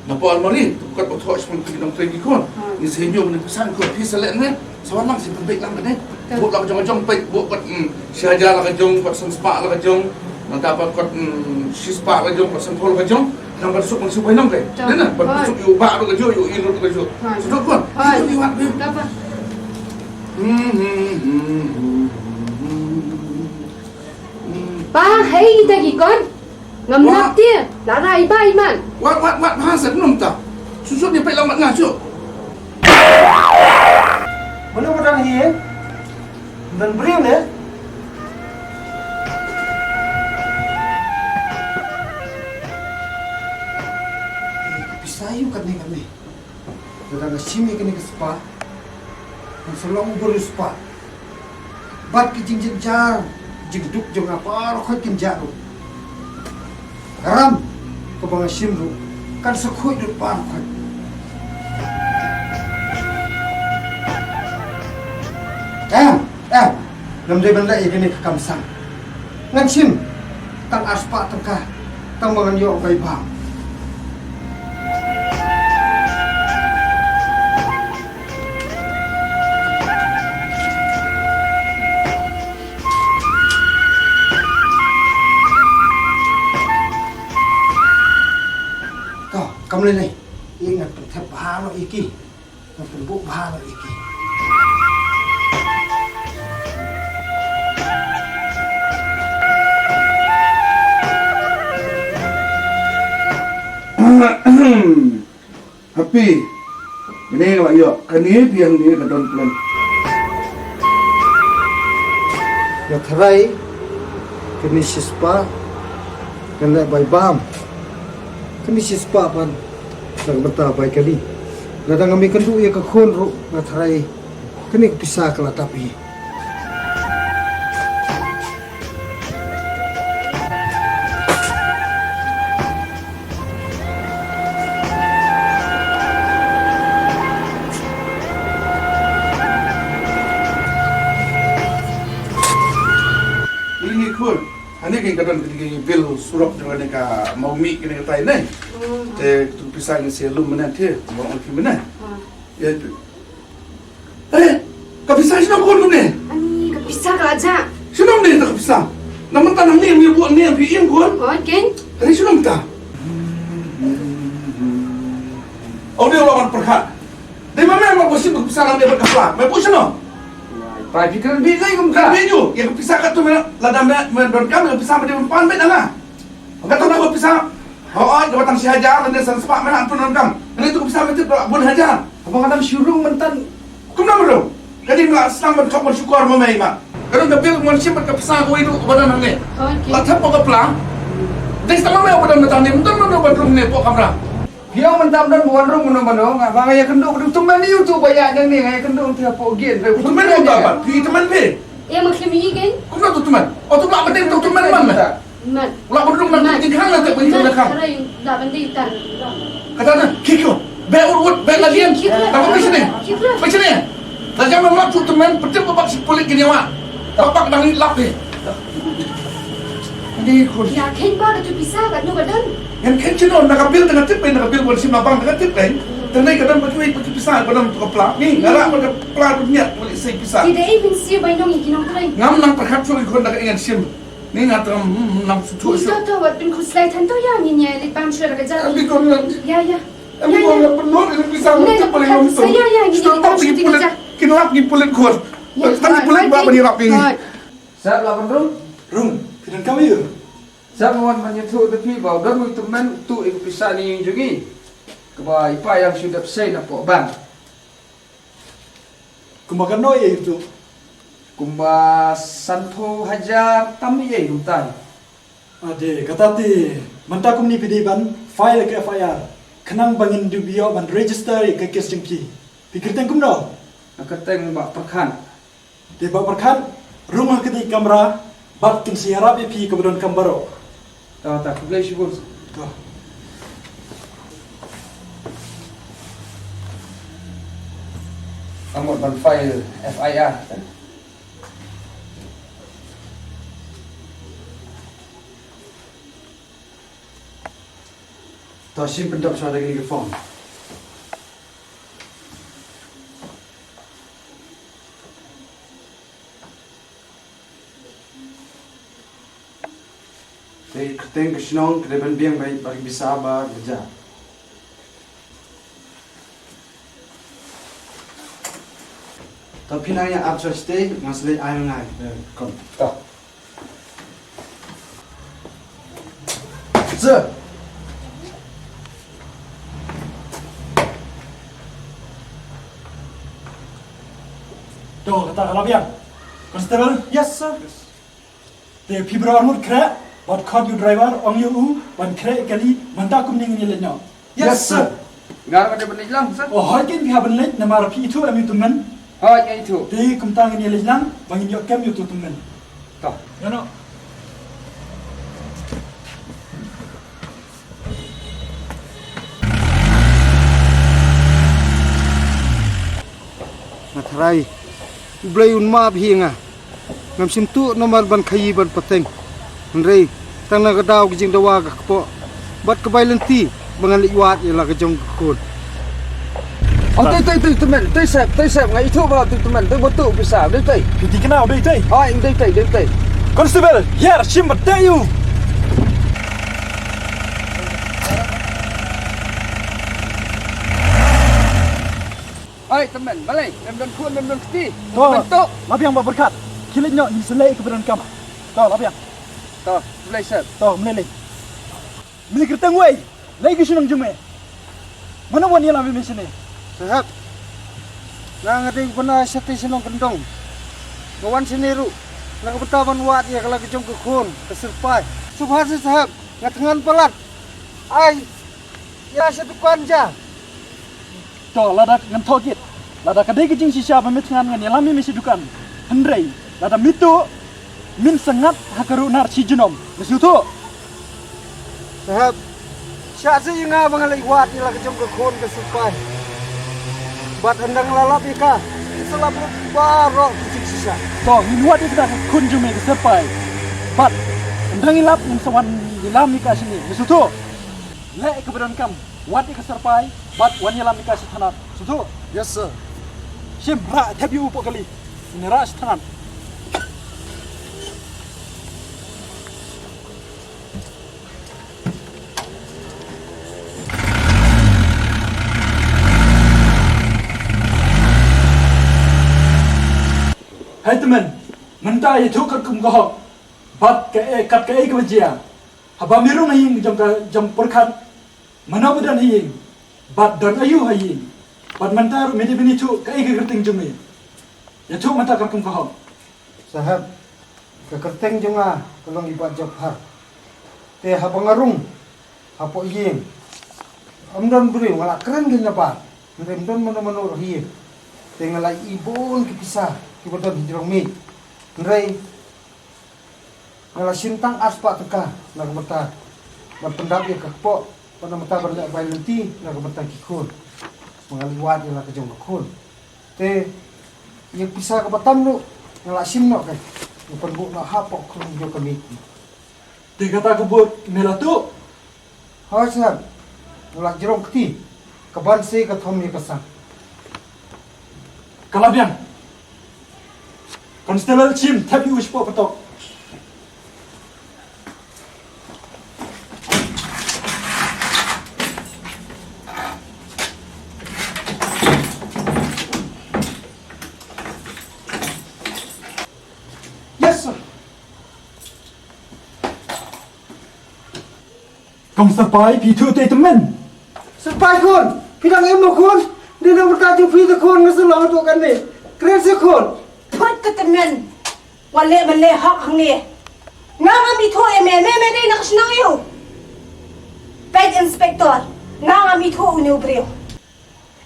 Napa almari? Tu kot botok sepun pergi nong teh kun. Ni senyum ni pesan kun. Pi selek ni. Sawan lang si pembek lang ni. Buk lang jong pek buk kot syaja lang jong kot senspa lang jong. Nanti apa kot sispa lang jong kot sempol lang jong. Nang bersuk masuk bainong ke. Nana, bersuk yu bak lu kejo yu ilu kejo. Sudah kun. Itu liwat ni. Apa? Pa, hey kita gikon. Ngamnap dia. Larai ba iman. Wat bahasa belum tak? Susut dia pek lambat ngah cuk. Mana orang ni? Dan beriu ni. Pisayu kan ni kami. Dadang simi kini ke spa. Selong buru spa. Bat ki jing jar. Jing duk jong apa khoi kin jaru. Ram ke bang simru kan sekhoi dut pan khoi. Nam dai ban lai kini ke kamsang. Ngan sim tang aspa tengkah tang mangan yo bai bang. kamu ni ingat pertep bahalo iki perbu bahalo iki Happy. Ini kalau yo kani biang dia kedon plan. ya tharai kini sispa kena bai bam kini sispa pan nak beta bai kali ladang kami kendu ya ka khon ru na tharai kini pisah kala tapi Ini kun. Ani kini kadang kini bil surat dengan mereka mau mi kini kata ini. Tu pisah ni selum mana dia mau pergi mana? Ya. Kepisah sih nak kun ni? Ani kepisah ke aja. Sino ni tak kepisah? Namun tanah ni yang buat ni yang bikin kun. Oh, Ken. Tadi sino kita? Oh dia lawan perkat. Dia mana mau bersih kepisah dia berkepala? Mau pusing no? Pai pikiran bigay kum Kan ka. biju, yang kepisah kat tu ladam mendon kami kepisah pada empan bet dah. Kata nak kepisah. Oh, dia batang si hajar dan san sepak mana tu nondam. Ini tu kepisah betul bun hajar. Abang kadang syurung mentan. Kum nama bro. Jadi nak senang berkap bersyukur memai mak. Kalau dah bil manusia berkepisah kau itu badan ni. Oh, Ken. Latap pokok pelang. Dia sama mai badan datang ni, mentan mana badan ni pokok kamera. Dia mentam dan buan rung menung. Abang ayah kenduk tu teman ni tu banyak yang ni ayah kenduk dia pogian. Tu mana tu apa? Pergi teman ni. Ya maklum ini Ken. Kum nak tu teman. Oh tu mak penting tu teman mana? Mat. Ulah berdung nak tingkang nak pergi tu nak. Tharai dah penting tan. Kata na, kiko. Be urut, be ladian. Kamu di sini. Di sini. Dah jangan melak tu teman, betul babak si polik kini awak. Babak dah ni lap ni. Ini kun. Ya Ken ba tu pisah kat nu badan. Yang kecil nak kapil tengah tip nak kapil boleh simabang tengah tip lain. Tengah kadang bercuit pergi pisah kadang tu kepala. Ni ngarak pada kepala berniat boleh saya pisah. Tidak even siap bainong ikinong tharai. Ngam nang perkat tu ikut nak ingat sim. Ni nak nang sutu Ni sutu. tu wat bin kuslai tan tu ya ni nya lit pam syur ka Tapi ja. kau nak. Ya ya. Tapi kau nak penuh ini pisah macam boleh ngam tu. Saya ya gini Stop pergi pulit. Kini lap pergi pulit kau. Tapi pulit buat bani lap ini. Siap lawan rung. rung kidan kami ya Siap lawan menyetu tapi bau dan mu teman tu ikut pisah ni juga. Keba ipa yang sudah say na po bang. kumakan no ya itu Kumba santo hajar tami ye lutai. ade kata ti mantakum ni pidiban file ke FIR kenang bangin dubio ban register ke kes jengki pikir tengkum no Nakateng bak perkan. de ba berkan rumah kedi kamera bat kin siharap pi kemudian kambaro Tahu tak boleh syukur. Tuh. Amor ban file FIR. Tuh simpen dap sa lagi ke phone Jadi keteng kesenong kedepan biang baik bagi bisa ba kerja. Tapi nanya absurd stay masalah ayam ngai. Kom. Tak. Sir. Tuh kata kalau biang. Constable. Yes sir. The people are not crack. But caught you driver on you ban crack kali mantakum ning ni lenyo. Yes sir. Ngar ada benih lang, sir. Oh harkin biha ban lek namar pi itu ami tumen. Oh, yang itu. Di kumtang ni lelang bangin yo kem yo tu tumen. Tak. You know. Matharai. Blay unma bhinga. Ngam simtu nomor ban khayi ban pateng. Nrei tang na gadaw kijing dawa ka po. Bat ka bailenti bangan liwat ila ka jong kun. Oh, tu teman. Tu sep ngai itu ba tu teman. Tu betul bisa. Dei tei. Piti kenal dei tei. Oh, yang dei tei. Constable, here shim batayu. Oi teman, balik. Mem kun mem keti. Toh, Bentuk. labiang ba berkat. Kilitnya ni selai keberan kam. Toh, labiang. Toh, mulai set. Toh, meleleh. Mili kertang wei. Lagi senang jume. Mana wan yang ambil sini? Sahab. Nang ada pernah sate senong kendong. Kawan sini ru. Nang betaban wat ya kalau kejong kekun keserpai. Subhan sahab. Ngatengan pelat. Ai. Ya satu kanja. Toh, lada ngan togit. Lada kadai kejing sisa pamit ngan yalami misi dukan. Hendrei. Lada mitu min sangat hakaru nar si jenom. Mesutu. Sahab. Syak si nga bangalai wat ya kejong kekun keserpai. Bat endang lalap ika. Selap barok kejing sisa. Toh, minuat itu dah kun jume keserpai. Bat endang ilap yang sawan yalami ka sini. Mesutu. Lek keberan kam. Wat keserpai. Bat wan yalami ka sitanan. Mesutu. Yes sir. Sim ra tabi upo kali. Ini ra sitanan. Hai teman, mentah itu kat kum gohok, bat kat ke bajia, haba miru haying jam perkat, mana bedan haying, bat dan ayu haying, bat mentah medi bini tu ke kerting jumi, ya tu mentah kat kum gohok. Sahab. Kekerteng junga kolong ibat jabhar. Te habangarung. Hapo ying. Amdan beri ngala keren gin apa? Amdan mano rohi. Te ngala ibon kipisah. Kibadan hijrong mi. Nrai. Ngala sintang aspa teka nak mata. Berpendap ya kakpo. Pada mata bernak bailenti nak mata kikun. Mengaliwat ya kejong kikun. Te yang pisah ke batam lu ngala sim nok kan. Bukan bu nak hapok kerung jo kami. Dia kata kebut melatu, Hai sahab. Ngala jerong keti. Keban se ke thom ye kesang. kalabian. Konstelal cim tabi uspo patok. Yes sir. Kong serpai pitu te teman. Serpai kun. Pidang em kun. Dia nak berkata pi te kun ngeselang tu kan ni. Keren se kun. Put ka temen. Wale male hak hangi. Nga mi tho me dai nak snang yo. Pet inspector. Nga mi tho uni ubreo.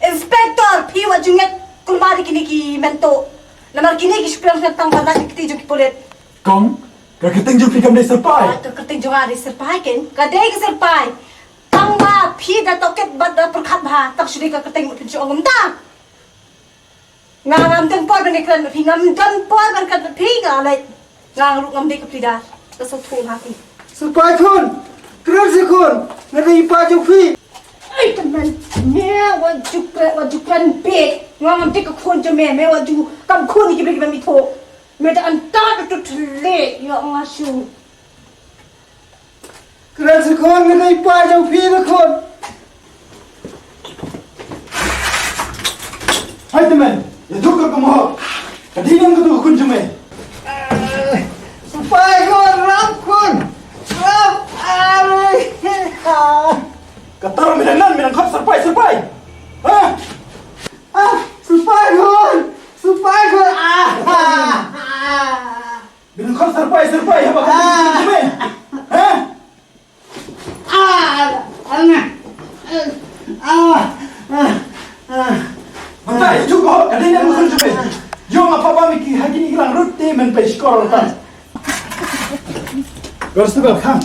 Inspector pi wa junget kulmari kini ki mento. Namar kini ki shukran tang banda ki jo ki polet. Kong, kerting jumpi kam de serpai. Ka kerting jo ari serpai ken. Ka dai ki serpai. Tang ba pi da toket bad da perkhat ba tak shuri ka kerting mo jo ngam ta. Ngam dan por ben ekran pi ngam dan por ben kat pi ga lai. Ngang ru ngam de ka pi da. Ta so thu ha ki. Serpai kun. Keren se kun. Ngada ipa jo pi. Ai teman, ne wa jukran be. Ngam de ka khon jo me wa kam khon ki be ki mi tho. Me da anta to tle yo ngasu. Keren se kun. Ngada ipa jo pi te kun. Hai teman, ya tu kat kum gohok. Kadinam ka tu kun jume. Serpai kun. Rap kun. Rap. Ai. Katar minang kau serpai. Hah? Serpai kun. Serpai kun. Minang kau serpai apa kau kun jume? Hah? Mata itu kau kadinam kun jume. Yo apa miki hagini hilang rutte men pe skor kan. Garis tu kan?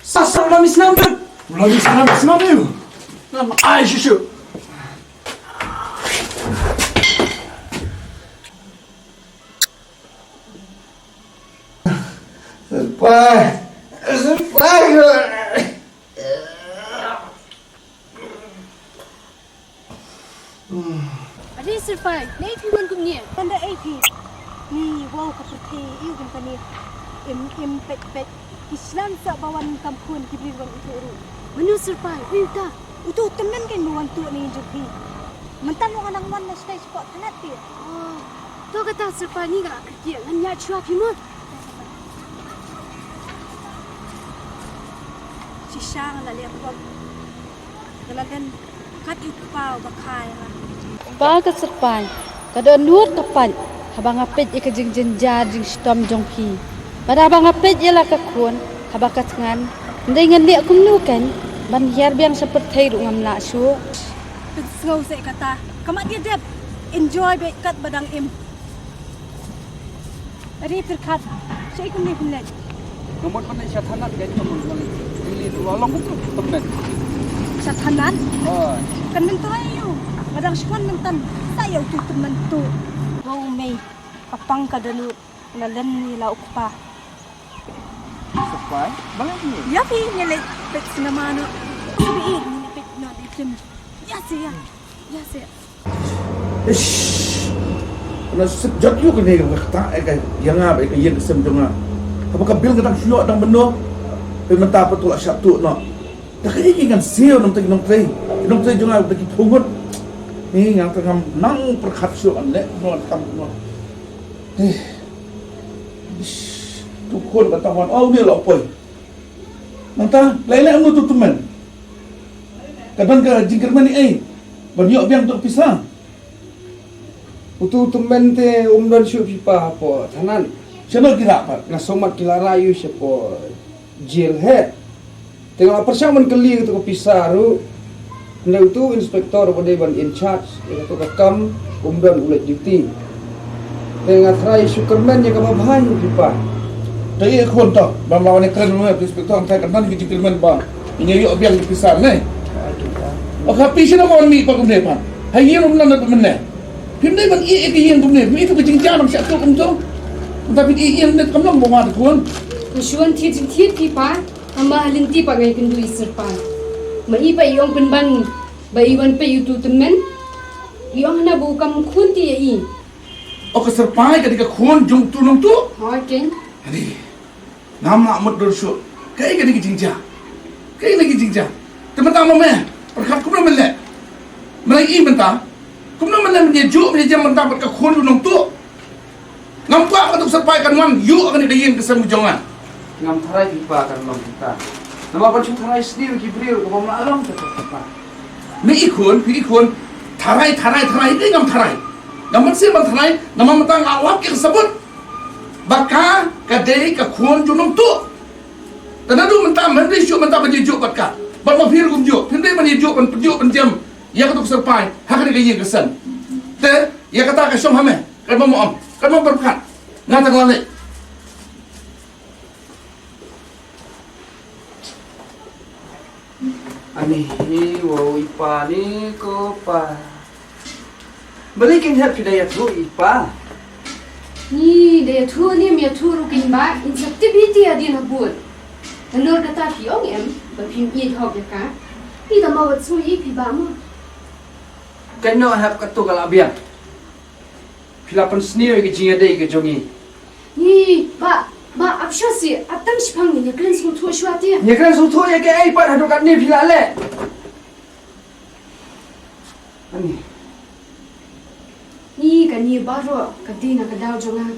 Sasar lami senam tu. Lagi senam ni. Nam ai shushu. Adi surpai, nei pi wan kum ni. Tanda AP. Ni wow seperti iu kan kani. Em pet Islam sa bawan kampun kibirwan itu ru. Manu surpai, uta. Utu temen kan bawan tu ni jupi. Mentan wang anang wan na stay spot tanat ti. Oh, to kata surpai ni ga kerja hanya chua pi mo. Si Shang la liap pop. Galagan kat ipau bakai lah. Ba ka surpai, ka do nuot ka pan. Habang apit ika jing jenjar jing stom jong pi. Pada habang apit ia lah ka kun, habang ka tengan. Ndai ngan liak kum nu kan. Ban hiar biang seperti ru ngam la su. Pensau saya kata, kamak dia dep enjoy baik kat badang im. Ari terkat, saya kum ni pinlet. Nomor mana syathanat kan nomor mana. Pilih tu lolong tu temen. Syathanat? Oh. Kan mentai you. Badang syuan mentan, saya tu temen tu. Wow mei, kapang kadanut, nalan ni la ukpa. Surpai, mana ni? Ya pi nyelek pet sinama no. Pi ni pet no di tim. Ya saya. Ya saya. Kena sejak you kena kata kan yang apa kan yang sem dengar. Apakah bil kita syok dan benda pemerintah betul asyik tu nak. Tak kaya kan sel nam teng nong tei jangan bagi pungut. Ni yang tengah nang perkat syok an lek no tam no. Tu kon kata wan oh ni lah poi. Nanta lain-lain anu tu teman. Kadang ke jingkir mani banyak biang untuk pisang. Utu temen te dan syuk pipa apa tanan. Siapa kira apa? Na somat kila rayu siapa jail he. Tengok persamaan keli itu pisah ru. Nah itu inspektor pada ban in charge itu rekam dan ulat duty. Tengok try Superman yang kamu bahai pipa. Tapi kon tu, bang lawan keren mana inspektor saya kenal di jingkir mani bang. Ini yuk biang untuk pisang ni. Oh kapi sih nama orang ni pak kumde pan. Hai yang orang nak mana? Pimdai ban ke yang kumde. Itu kejingjar orang siapa tu kumde. Tapi yang net kamu bawa tu kon. Kusuan tiet pipa, hamba halinti pa gay kendu surpai. Mai pa iong penban, ba iwan pa yutu temen. Iong na bukam kunti ya i. Oh keserpai ketika kon jung tu nong tu. Hoken. Jadi, nama amat dorsuk. Kayak lagi jingjar. Kayak lagi jingjar. Teman-teman mana? Perkat kumna melek. Mereka mentah. Kumna melek menyejuk menyejuk mentah berkat kon tu nong tu. Nampak untuk serpai kan wan, yuk akan didayin kesemujongan. Ngam tarai pipa kan long kita. Nama pun cuma tarai sendiri kibril ke bawah alam tu pipa. Ni ikun, tarai ini ngam tarai. Ngam sih bang tarai, nama mentang awak yang sebut. Baka kadai ke kon junong tu. Karena tu mentang menteri syuk mentang menyejuk baka. Bapak fir kumjuk, menteri menyejuk penjam. Ia ketuk serpai, hak didayin kesen. Te, ia kata ke syom hame, kan mau kan mau berkat. Ngata ngalek. Ani wow ipa ni ko pa. Balikin hap hidayah tu ipa. Ni daya tu ni mia tu rukin ba, insectivity adi na buat. Tenor kata piong em, bapim i hok ya ka. Ni tak mau buat i pi ba mo. Kena hap katu kalabian. Filapan sendiri ke jinga dai ke jongi. Ni ba absha si atam sipang ni kren sung tu shwa dia. Ni kan sutu ya ke ai pat hadu kat ni filale. Ani. Ni kan ni baro kadina kadau jonga.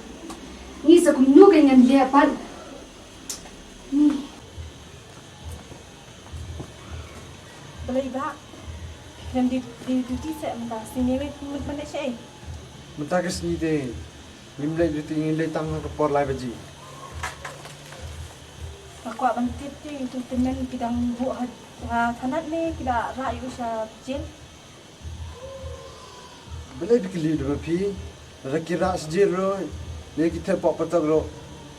Ni sa kum nu kan ngan le pan. Ni Boleh iba. Dan di duty saya mentah sini wei mana saya. Mentah ke sini deh. Nimlai duty ngilai tang ke por lai baji. Aku akan tip tu temen kita buat tanat ni kita rayu sa jail. Boleh dikeli dulu pi. Rakira sejir ro. Ni kita pok patak ro.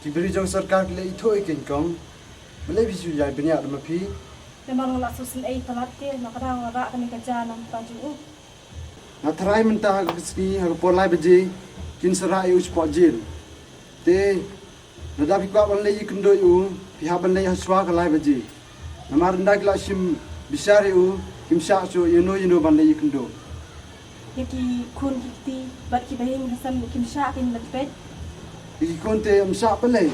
Kiberi jong sarkar kile itu ikan kong. Boleh bisu jai banyak dulu pi. Memang nak susun tanat dia nak kadang rak kami kerja nam tanjung. Na try mentah ke sini, aku por lai baji. Kin serai us pok jil. Te Nada pikwa ban lei kendo yu pihak ban lei haswa kalai baji. Namar ndak la sim bisari u kimsa so yeno ban lei kendo. Yaki kun kiti bat ki bahing hasam kim sha kin lat pet. Iki konte amsa balai.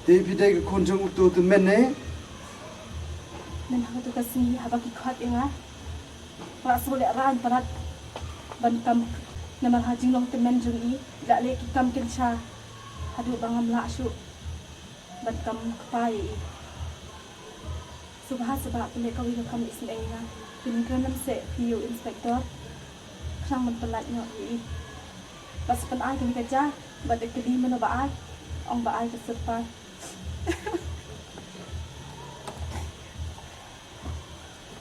Te pidai ke konjung utu tu menne. Nan ha tu kasi habaki khat inga. Pak sole ran parat ban kam namar hajing long temen jung I la le ki kam kin sha. Hadu bangam la shu ban kam kpai I. Subha sebab pele kawi kam isne inga. Pin kranam se PU inspector. Sang man pelat nyo I. Pas pen ai kami kerja, bat kedi mana ba ai. Ong ba ai ke serpa.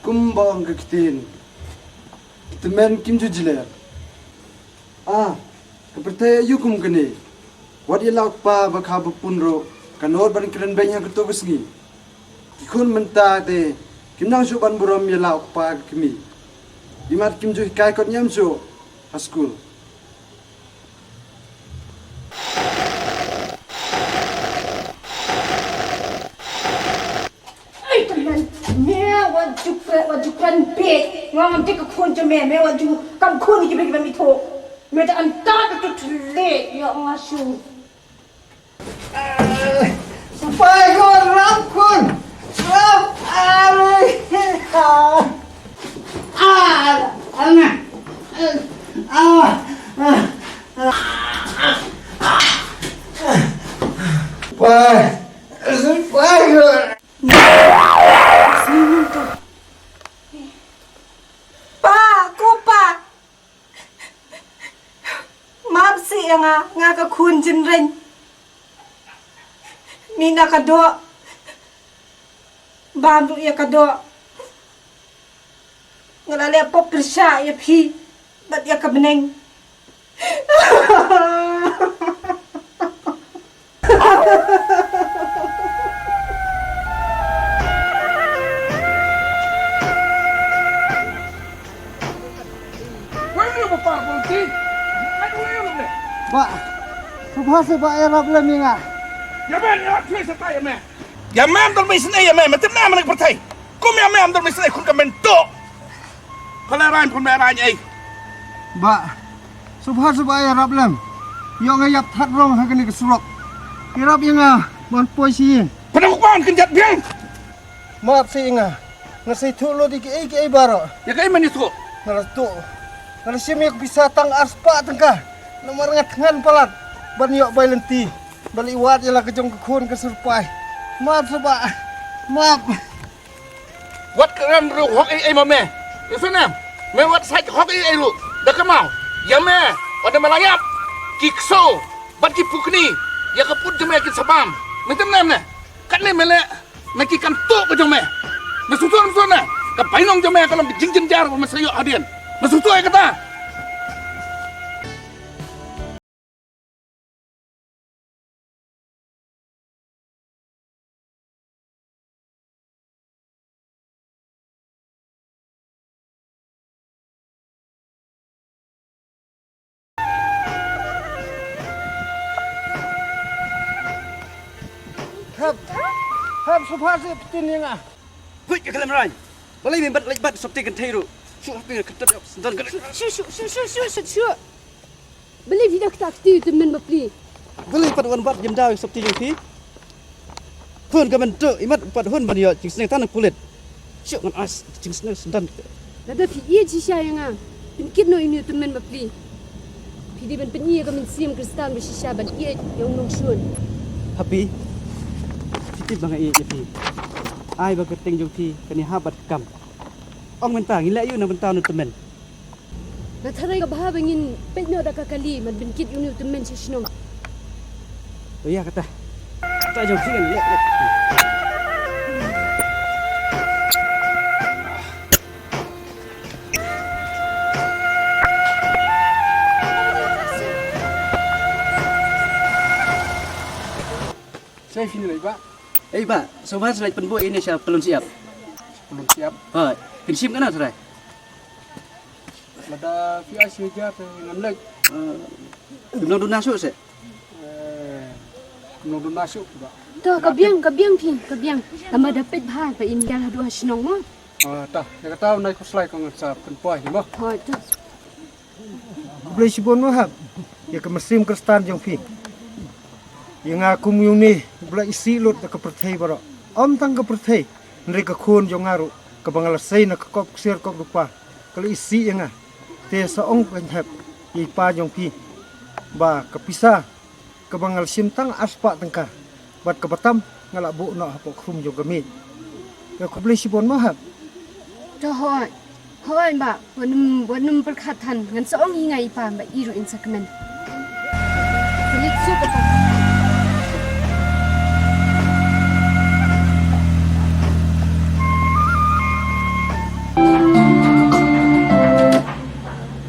Kumbang ke kitin. Temen kim ju jiler. Kepercaya yu kum kene. Wat ilak pa bakha punro kanor ban kren benya keto besngi. Ikun menta te kimnang su ban buram yalak pa kimi. Dimat kim ju kai kot nyam su haskul. Waju kran bed, ngam tik khun je me waju kam khun ki begi mi tho. Me ta anta tu le ya ngasu. Supaya kau rakun, nga ka khun jin ren mina ka do bam du ya ka do ngala le pop krisha ya phi bat ya ka beneng Pak, subha sebab era belum ingat. Ya men, ya tuh setai ya men. Ya men, tuh mesin ya men, macam mana nak percaya? Kau men, tuh mesin kun kamento. Kalau rain pun rain ay. Pak, subha sebab era belum. Yang ngayap that rong hakani kesurok. Kirap yang bon polisi. Penangkuan kenjat biang. Maaf si inga. Nasi tu lo di ke baro. Ya kai man itu. Nalas tu. Nalas si mek bisa tang arspa tengkah. Nomor ngan palat. Ban yok bay lenti. Bali wat ialah kejong kekun kesurpai. Maaf sebab. Maaf. Wat keram ru hok ai mame. Itu nam. Me wat sai hok ai ru. Dah kemau. Ya me. Ada melayap. Kikso. Bat ki pukni. Ya keput jeme kin sabam. Macam nam ne. Kat ne mele. Nak ikan tu ke jeme. Mesusun ne. Ka painong jeme kalau jinjin jar mesayo hadian. Mesusu ai kata. Hab subha si petin yang Hui ke kalam rai. Balai membat lebat sabti kan thairu. Shu hapi ketat sendan kan. Shu. Beli tidak takti tu men beli. Balai pad wan bat jam daw sabti jeng thi. Hun ka man tu imat pad hun ban yo jing seneng tan kulit. Shu ngan as jing seneng sendan. Ada fi ia ji sha yang Pinkit no ini tu men beli. Pidi ben penyi ka men sim kristal be shisha ban ia yang nong shun. Hapi. Tip bang ai fi. Ai ba keteng jong thi kani habat kam. Ong men tang ila yu na ben taw nu temen. Na tharai ka bah bangin pet no da ka kali man binkit yu tu men shishnong. Oh ya kata. Ta jong thi kan lek. Saya sini lagi, Pak. Pak, sobat selai penbuat ini siap belum siap. Belum siap. Oh, kinsim kan saudara? Ada via saja dengan leg. Belum duna masuk sih. menurut nasib juga. Tuh kabiang lama dapat bah pa indah hadu hasinong mo. Tah, ya kata naik kuslai kau ngasap kenpai ni mah. Hoi tu. Boleh sibon mahab. Ya ke mesim kristan jong pi. Yang aku yung ni boleh isi lut ke perthai baro. Tang ke perthai. Nri ke khun jong ngaru. Ke bangalasay na ke kop sir kop lupa. Kalau isi yang te saong penhap. Ipa jong pi. Ba kepisah. Ke bangal simtang aspa tengka. Bat ke batam ngalak bu nak hapok krum jong kami. Ya aku boleh sibon mahab. Tuh hoi mbak, wanum perkhatan ngan seong hingai pa mbak iru insakmen. Selit su pa.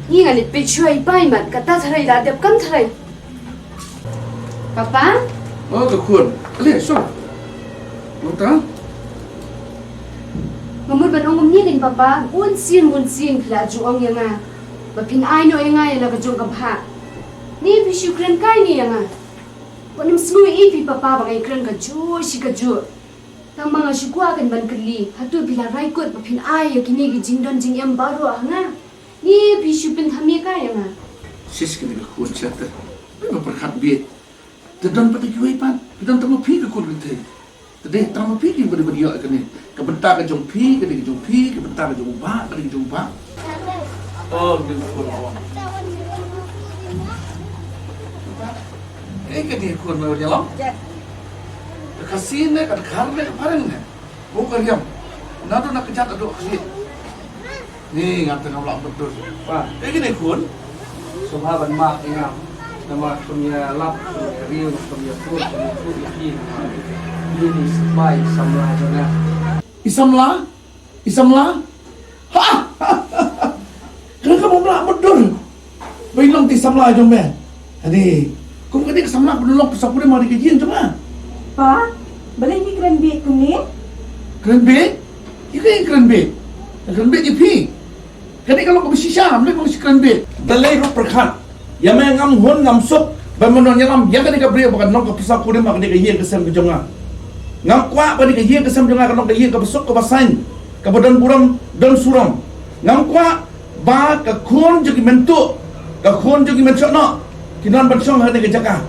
Hingai ni pechuai pai mat kata tharai la dep kan tharai. Papa? Oh, kekun. Lihat, so. Betul? Mamur ban ongom ni din papa, unsin kla juong yanga. Bapin ai no yanga yana ka jong kapha. Ni pishu kren kai ni yanga. Wanim sngui pi papa bangai kren ka ju si ka ju. Tang mga shukwa kan ban kli, hatu bila raikot bapin ai yakini gi jingdon jing yam baru hanga. Ni pishu pin thami ka yanga. Sis kini kekun siapa? Memang perkat biet. Tedan pada kiwai pan, tedan tamu pi kekun kita. Tadi tamu pi di beri beri awak kini. Kebentar ke jong pi, ke jong pi, kebentar ke jong ba, ke jong ba. Oh, dia kekun awak. Ini dia kekun mau jalan. Kasih ni, kat karne, kemarin ni. Bukan diam. Nado nak kejat aduk kasih. Ni ngata nolak betul. Pak, Ini kekun. subhaban mak ingam. Nama punya lap, punya riu, punya food ini. Ini sepai samla jona. Isamla? Ha! Kenapa kamu melak betul? Bilang di samla jom ben. Hadi, kau kena samla penolong pesak pun mari kajian cuma. Pa, boleh ni keren bit ku ni? Keren bet? Ini keren bet. Keren bet je pi. Kani kalau kau bersisa, mereka kau keren bet. Dalai ro perkhat. Yang main ngam hon ngam sup, bermenon yang yang kani kau beri bukan nong kau pesak pun mari kajian kesem kejonga. Ngam kuat pada kajian kesem kejonga kalau kajian kau besok kau basain. Kebadan buram dan suram. Ngam kuat ba ke khun jogi mentuk. Ke khun jogi mentuk nak. Kinan bersong hari kejaga.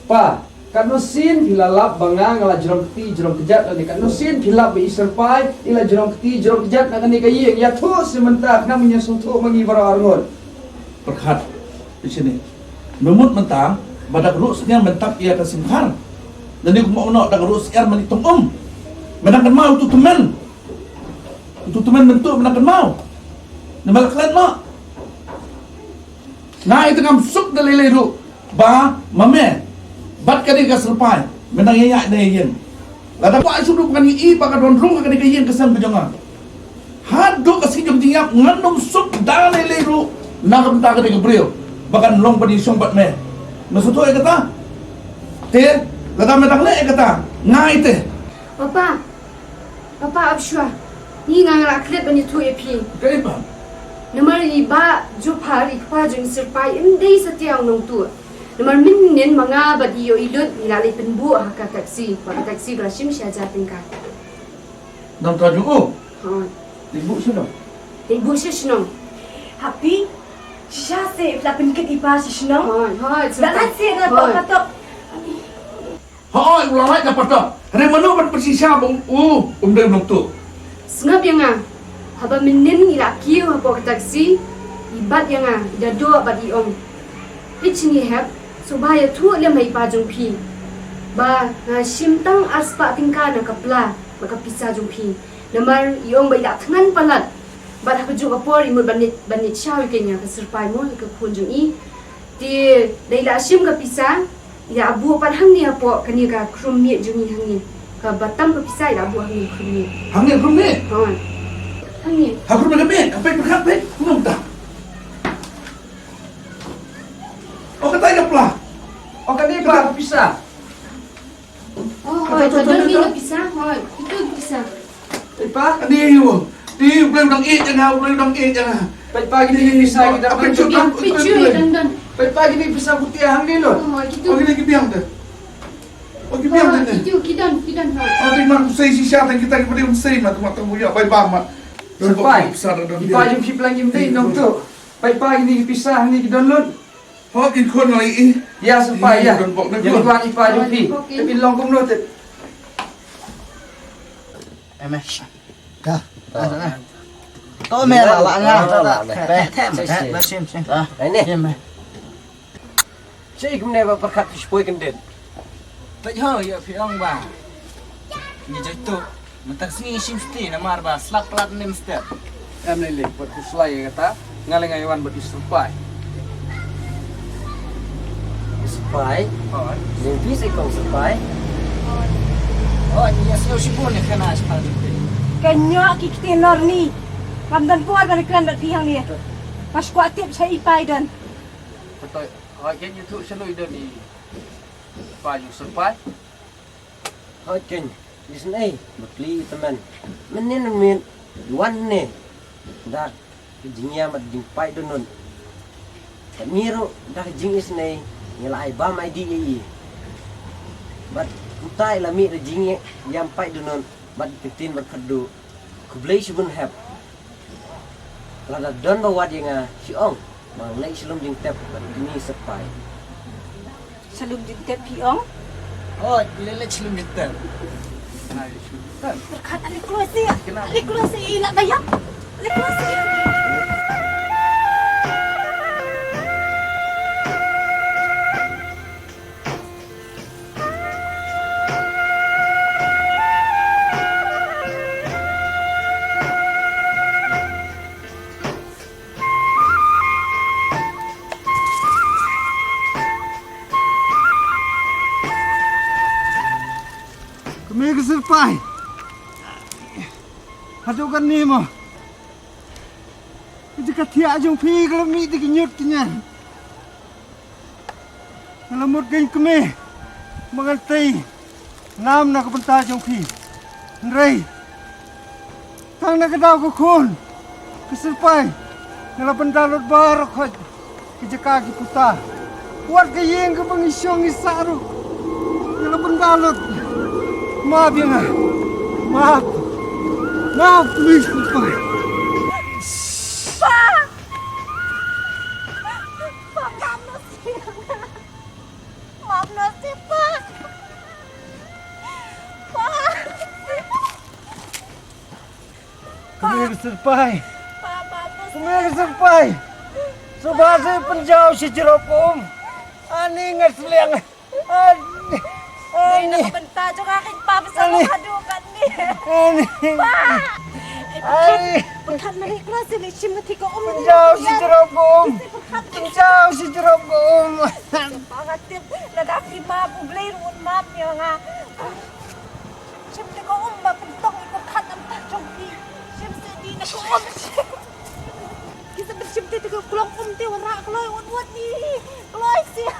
Pa, kat nusin hilalap bangang ala jerong kejat ni kat nusin hilap be iserpai ila jerong kejat nak ni kayi ya tu sementara namanya suntuk mangi bara arngon. Perkhat di sini. Memut mentang badak rusnya mentap ia ke simhar. Dan dia mau nak dak rus er menitung menangkan mau tu teman. Itu teman bentuk menangkan mau. Nama kalian nak. Nah itu ngam suk dalai leru. Ba mame. Bat kali ka serpai. Menang ya ne yen. Lada pa sudu bukan i pakai don rung kali ka yen kesan bejonga. Hadu ka sijong jingap ngandung suk dalai leru. Nak bentar kali ka brio. Bahkan long padi song bat me. Maksud ai kata? Te lada menang le kata. Ngai te. Papa abshwa. Ni ngang la klet bani tu epi. Kenapa? Namar iba jupar ikpa jeng serpai indai setiang nong tu. Namar min nen manga badi yo ilut ilali penbu haka taksi. Pada taksi berashim syaja tingkat. Nam taju oh. Ha. Ibu sudah. Ibu sesnong. Happy? Sya se la penikit ipa si sino? Hai. Dah se na to katok. Hai ulang lagi dapat tak? Hari mana ban persisa bang? Umdem nong tu. Sengap yang haba menen ila kiu haba taksi ibat yang ida do badi ong ichni hab subaya tu le mai pa jong pi ba na simtang aspa tingka na kapla maka pisa jong pi namar iong bai da thangan palat ba haba ju kapor imur banit shawi kenya ka serpai mo ka khun jong i ti leila sim ka pisa ya abu pan hang ni apo kani ka krum mi jong i hang ni ka batam ka pisa ya abu hang ni krum ni Hangnya belum ni. Hangni. Aku belum ni. Apa yang berkat ni? Belum dah. Oh kata dia pula. Oh kan ni pa pisah. Itu bisa. Itu bisa. Pa, Ni you. Ni boleh udang eat jangan, boleh udang eat jangan. pagi ni pisah kita Apa yang cuba? Picu dan pagi ni pisah putih hang ni lo. Oh, gitu. Oh ini lagi biang dah. Bagi biar ni. Kidan. Ada mana usai sisa dan kita kepada usai mah tu buya baik bama. Sampai. Ipa yung hiplang yung day nung to. Pay ni pisah ni download. Hok ikon lagi. Ya sampai ya. Yang tuan ipa yung pi. Tapi long kum note. Dah. Tôi mẹ là bạn nha. Bé xem. Ini. Saya kemana berkat sepoi kendin. Tại hơ ya phi ông bà. Ni jatuh. Mentak sini simsti nama arba slap plat nem step. Em này lek buat kuslai kata ngaling aywan buat sampai. Sampai. Yang bisa kau sampai. Oh, ni asal sibuk ni kena asal tu. Kanya kikitinor ni. Kamdan ko agar kan bat pihang ni. Pas ko atip sa ipay dan. Betul. Agen YouTube selalu ida ni. Ipa yung sampai. Hokin. Di sini beli teman. Menin yuan ni. Dah jingnya mat jingpai donun. Miru dah jingis ni nyelai bam ID. Bat utai la mi jingnya yang pai donun. Bat kitin bat kadu. Kublai shibun have. Lada don bawat yang si ong. Mang lei selum jing tep ini sepai. Salum jintep piong. Oh, lele cilum kita. Berkat ali keluasi. Ali keluasi ila bayang. Ali keluasi. Kami keserpai. Hadukan ni mo. Jika tiada jong pi kalau mi dikinyut kinya. Kalau mut geng kami mengerti nam nak bentar jong pi. Nrei. Tang nak kedau ke kun. Keserpai. Kalau bentar lut barak hoj. Kejaka ki puta. Buat ke yeng ke pengisyong isaru. Kalau bentar lut. Maaf ya nak. Maaf please Pak. Maaf nasib Pak. Kami keserpai. Kami keserpai. Sebagai penjauh si Jeropom. Ani ngasliang. Ay, nakabanta yung aking papa sa makadukan ni. Pa! Ay! Pagkat na rin klase, simati ko Penjauh si Jeropom. Penjauh si Jeropom. Pangatip, nadaki mapu, blairun map niya nga. Simati ko mapagtong ipagkat ang tajong di. Simati di na ko Kita bersimti tiga kulong umti, wala kloy, unwat ni. Kloy siya.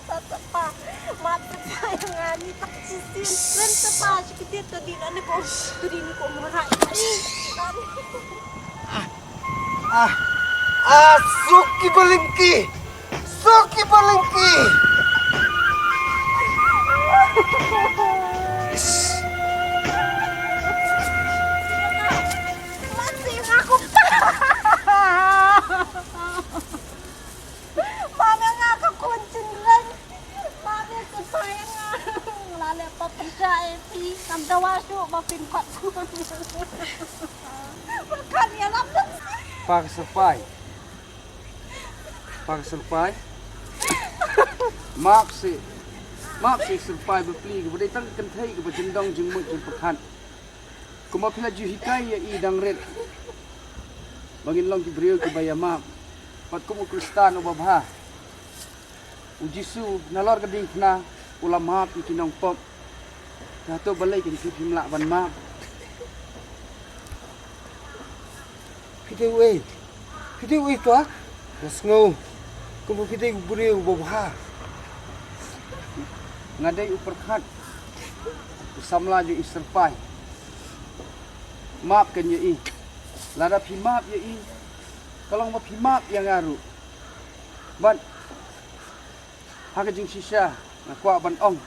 Tapa, mati saya ngani tak sisin, keren tapa, sikit tadi nani ko merakai. Suki balengki. Masih aku pa. Mami nga ka kuncin rin. Mami ko sayang nga. Lala pa percaya si kamdawaso mapinpat ko. Makan ya lamdan. Pak Serpai. Mak si Serpai berpeli kepada tang kentai kepada jendong jengmut jeng pekan. Kuma pila juhikai ya i dang red. Bangin long kibriyo kibaya mak. Pat kumu Kristan ubabha. Ujisu nalor keding kena ulam mak ikinong pop. Dato balai kin pimla ban mak. Kita wei tu ah. Nasngau. Kumu kita beriu ubabha. Ngadai uperkat. Usamla ju Serpai. Maaf kan ya i. Lada pi maaf ya i. Kalau mau pi maaf yang ngaru. Ban Haka jing shisha na kwa ban ong.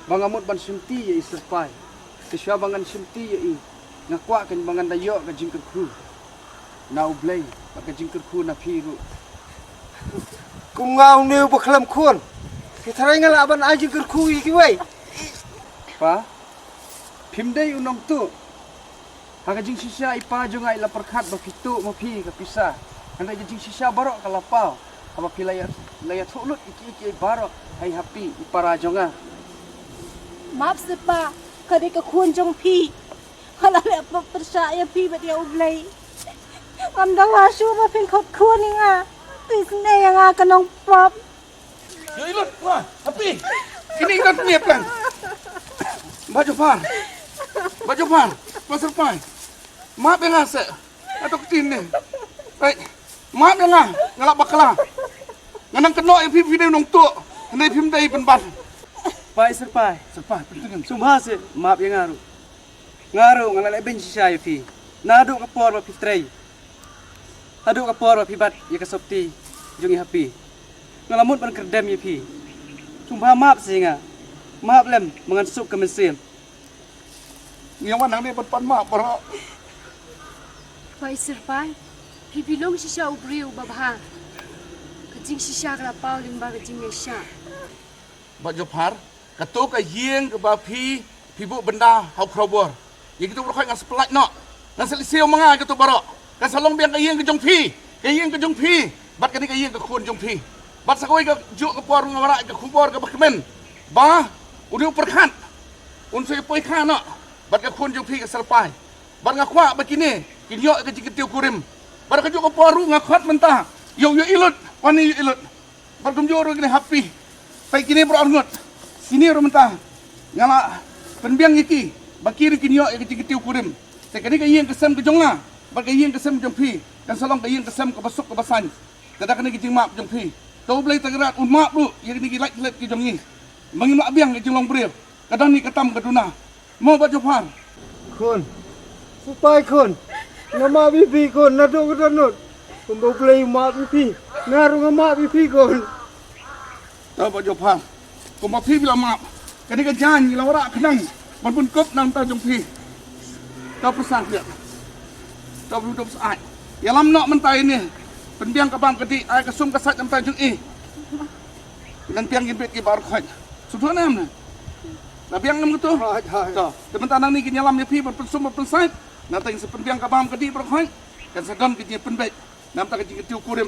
Bangamut ban simti ya iserpai. Kisha bangan simti ya i. Na kwa kan bangan dayo ka jing kerku. Na ublay ka jing kerku na piru. Kung ngau neu baklam khon. Kita ngala ban aji kerku iki wei. Pa. Pimdai unong tu. Haka jing shisha ipa junga ila perkat ba pitu ma pi ka pisah. Handa jing shisha barok ka lapau. Apa pilaya thulut iki barok hai happy ipara jonga. Maaf sepa, kadi ka khun jong phi. Hala le pa persaya phi ba dia ublay. Am dang wa shu ma phin khot khun ni nga. Tisne nga kanong prop. Yo ilot, wah, happy. Ini ilot ni plan. Baju pan, pasal pan. Maaf yang asa, atau ketin ni. Baik, maaf yang ngalap bakala. Nganang kena yang video nong tu, hendak film dari penban. Pai serpai, penting. sumha se maaf ya ngaru ngalale ben shisha fi. Nadu kapor ba fitrei. Adu kapor ba fibat ya kasopti jungi happy. Ngalamut ban kerdem ya fi. Sumha maaf singa. Maaf lem mengansuk ke mesin. Yang mana ni penban maaf bro. Pai serpai, pibilong shisha ubriu babha. Kajing shisha kala pau limba kajing mesha. Baju par, katu ka yeng ke bapi, pibu benda hau krobor. Yang kita berkait dengan sepelak nak. Dan selisih mengai katu barok. Kan salong biang ka yeng ke jong pi. Bat kani ka yeng ke khun jong pi. Bat sakoi ka juk ke por ngarak ke khubor ke bakmen. Ba, udi perkat. Unsui poi kha nak. Bat ka khun jong pi ke serpai. Bat ngakwa begini, kinyok ke jikitiu kurim. Bat ka juk ke por ngakhat mentah. Yo ilut, wani ilut. Bat kumjoro kini happy. Pai kini berangut. Sini orang mentah. Ngala penbiang iki. Bakiri kinyo yang kecil kurim. Sekali ka yang kesem ke jongla. Bak ka yang kesem jong pi. Dan salong ka yang kesem ke basuk ke basan. Kada kena kecil map jong pi. Tau belai tagarat un map lu. Yang ni like let ke jong ni. Mangin mak biang ke jong bril. Kadang ni ketam ke duna. Mau baju pan. Khon. Supai khon. Nama bibi khon nado kedanut. Kumbau play mak bibi. Ngaru mak bibi khon. Tahu baju pan. Kau mau pi bila map. Kani ka janji la warak kenang. Man pun kop nang ta jong pi. Tahu pesan dia. Tahu belum saat. Ya lam nak mentai ni. Penbiang ka bang kedi ai kasum kasat jam ta jong i. Dan piang gin bet ki bar khaj. Sudah nam na. La biang nam tu. Tahu. Teman nang ni kin yalam ni pi man pensum pensait. Nanti yang sepenbiang ka bang kedi bar khaj. Kan sadon ki penbet. Nam ta ki tiu kurim.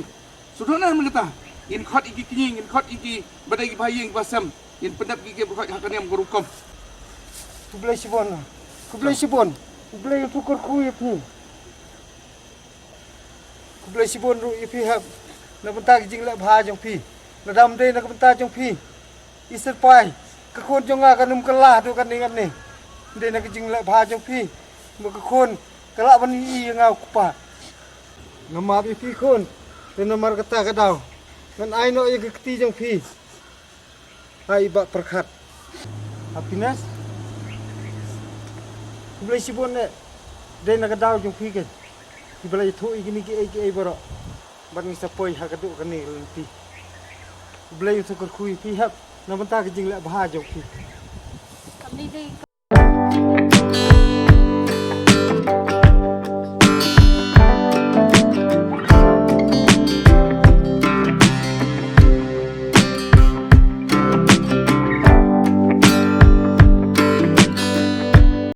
Sudah nam kita. In khot iki kinying, in khot iki badai ki baying basam. In pendap ki bar khaj hakani am gurukom. Kublai sibon. Kublai tukur kuih pu. Kublai sibon ru ipi hab. Na bentar jing la bha jong pi. Na dam dei na bentar jong pi. Isir pai. Ka khon jong nga kanum kelah tu kan ni. Dei na jing la bha jong pi. Mo ka khon kala ban i ngau kupa. Nama ipi khon. Dan nomor kata kadau. Ngan ai no ye keti jong pi. Hai bak perkat. Happiness. Kublai sibon ne. Dei na kadau jong pi ke. Kublai thu igini ki ai baro. Ban ngi sapoi hakadu kani pi. Kublai tu kur kui pi hab. Na banta ke jing la bha jong pi. Kami dei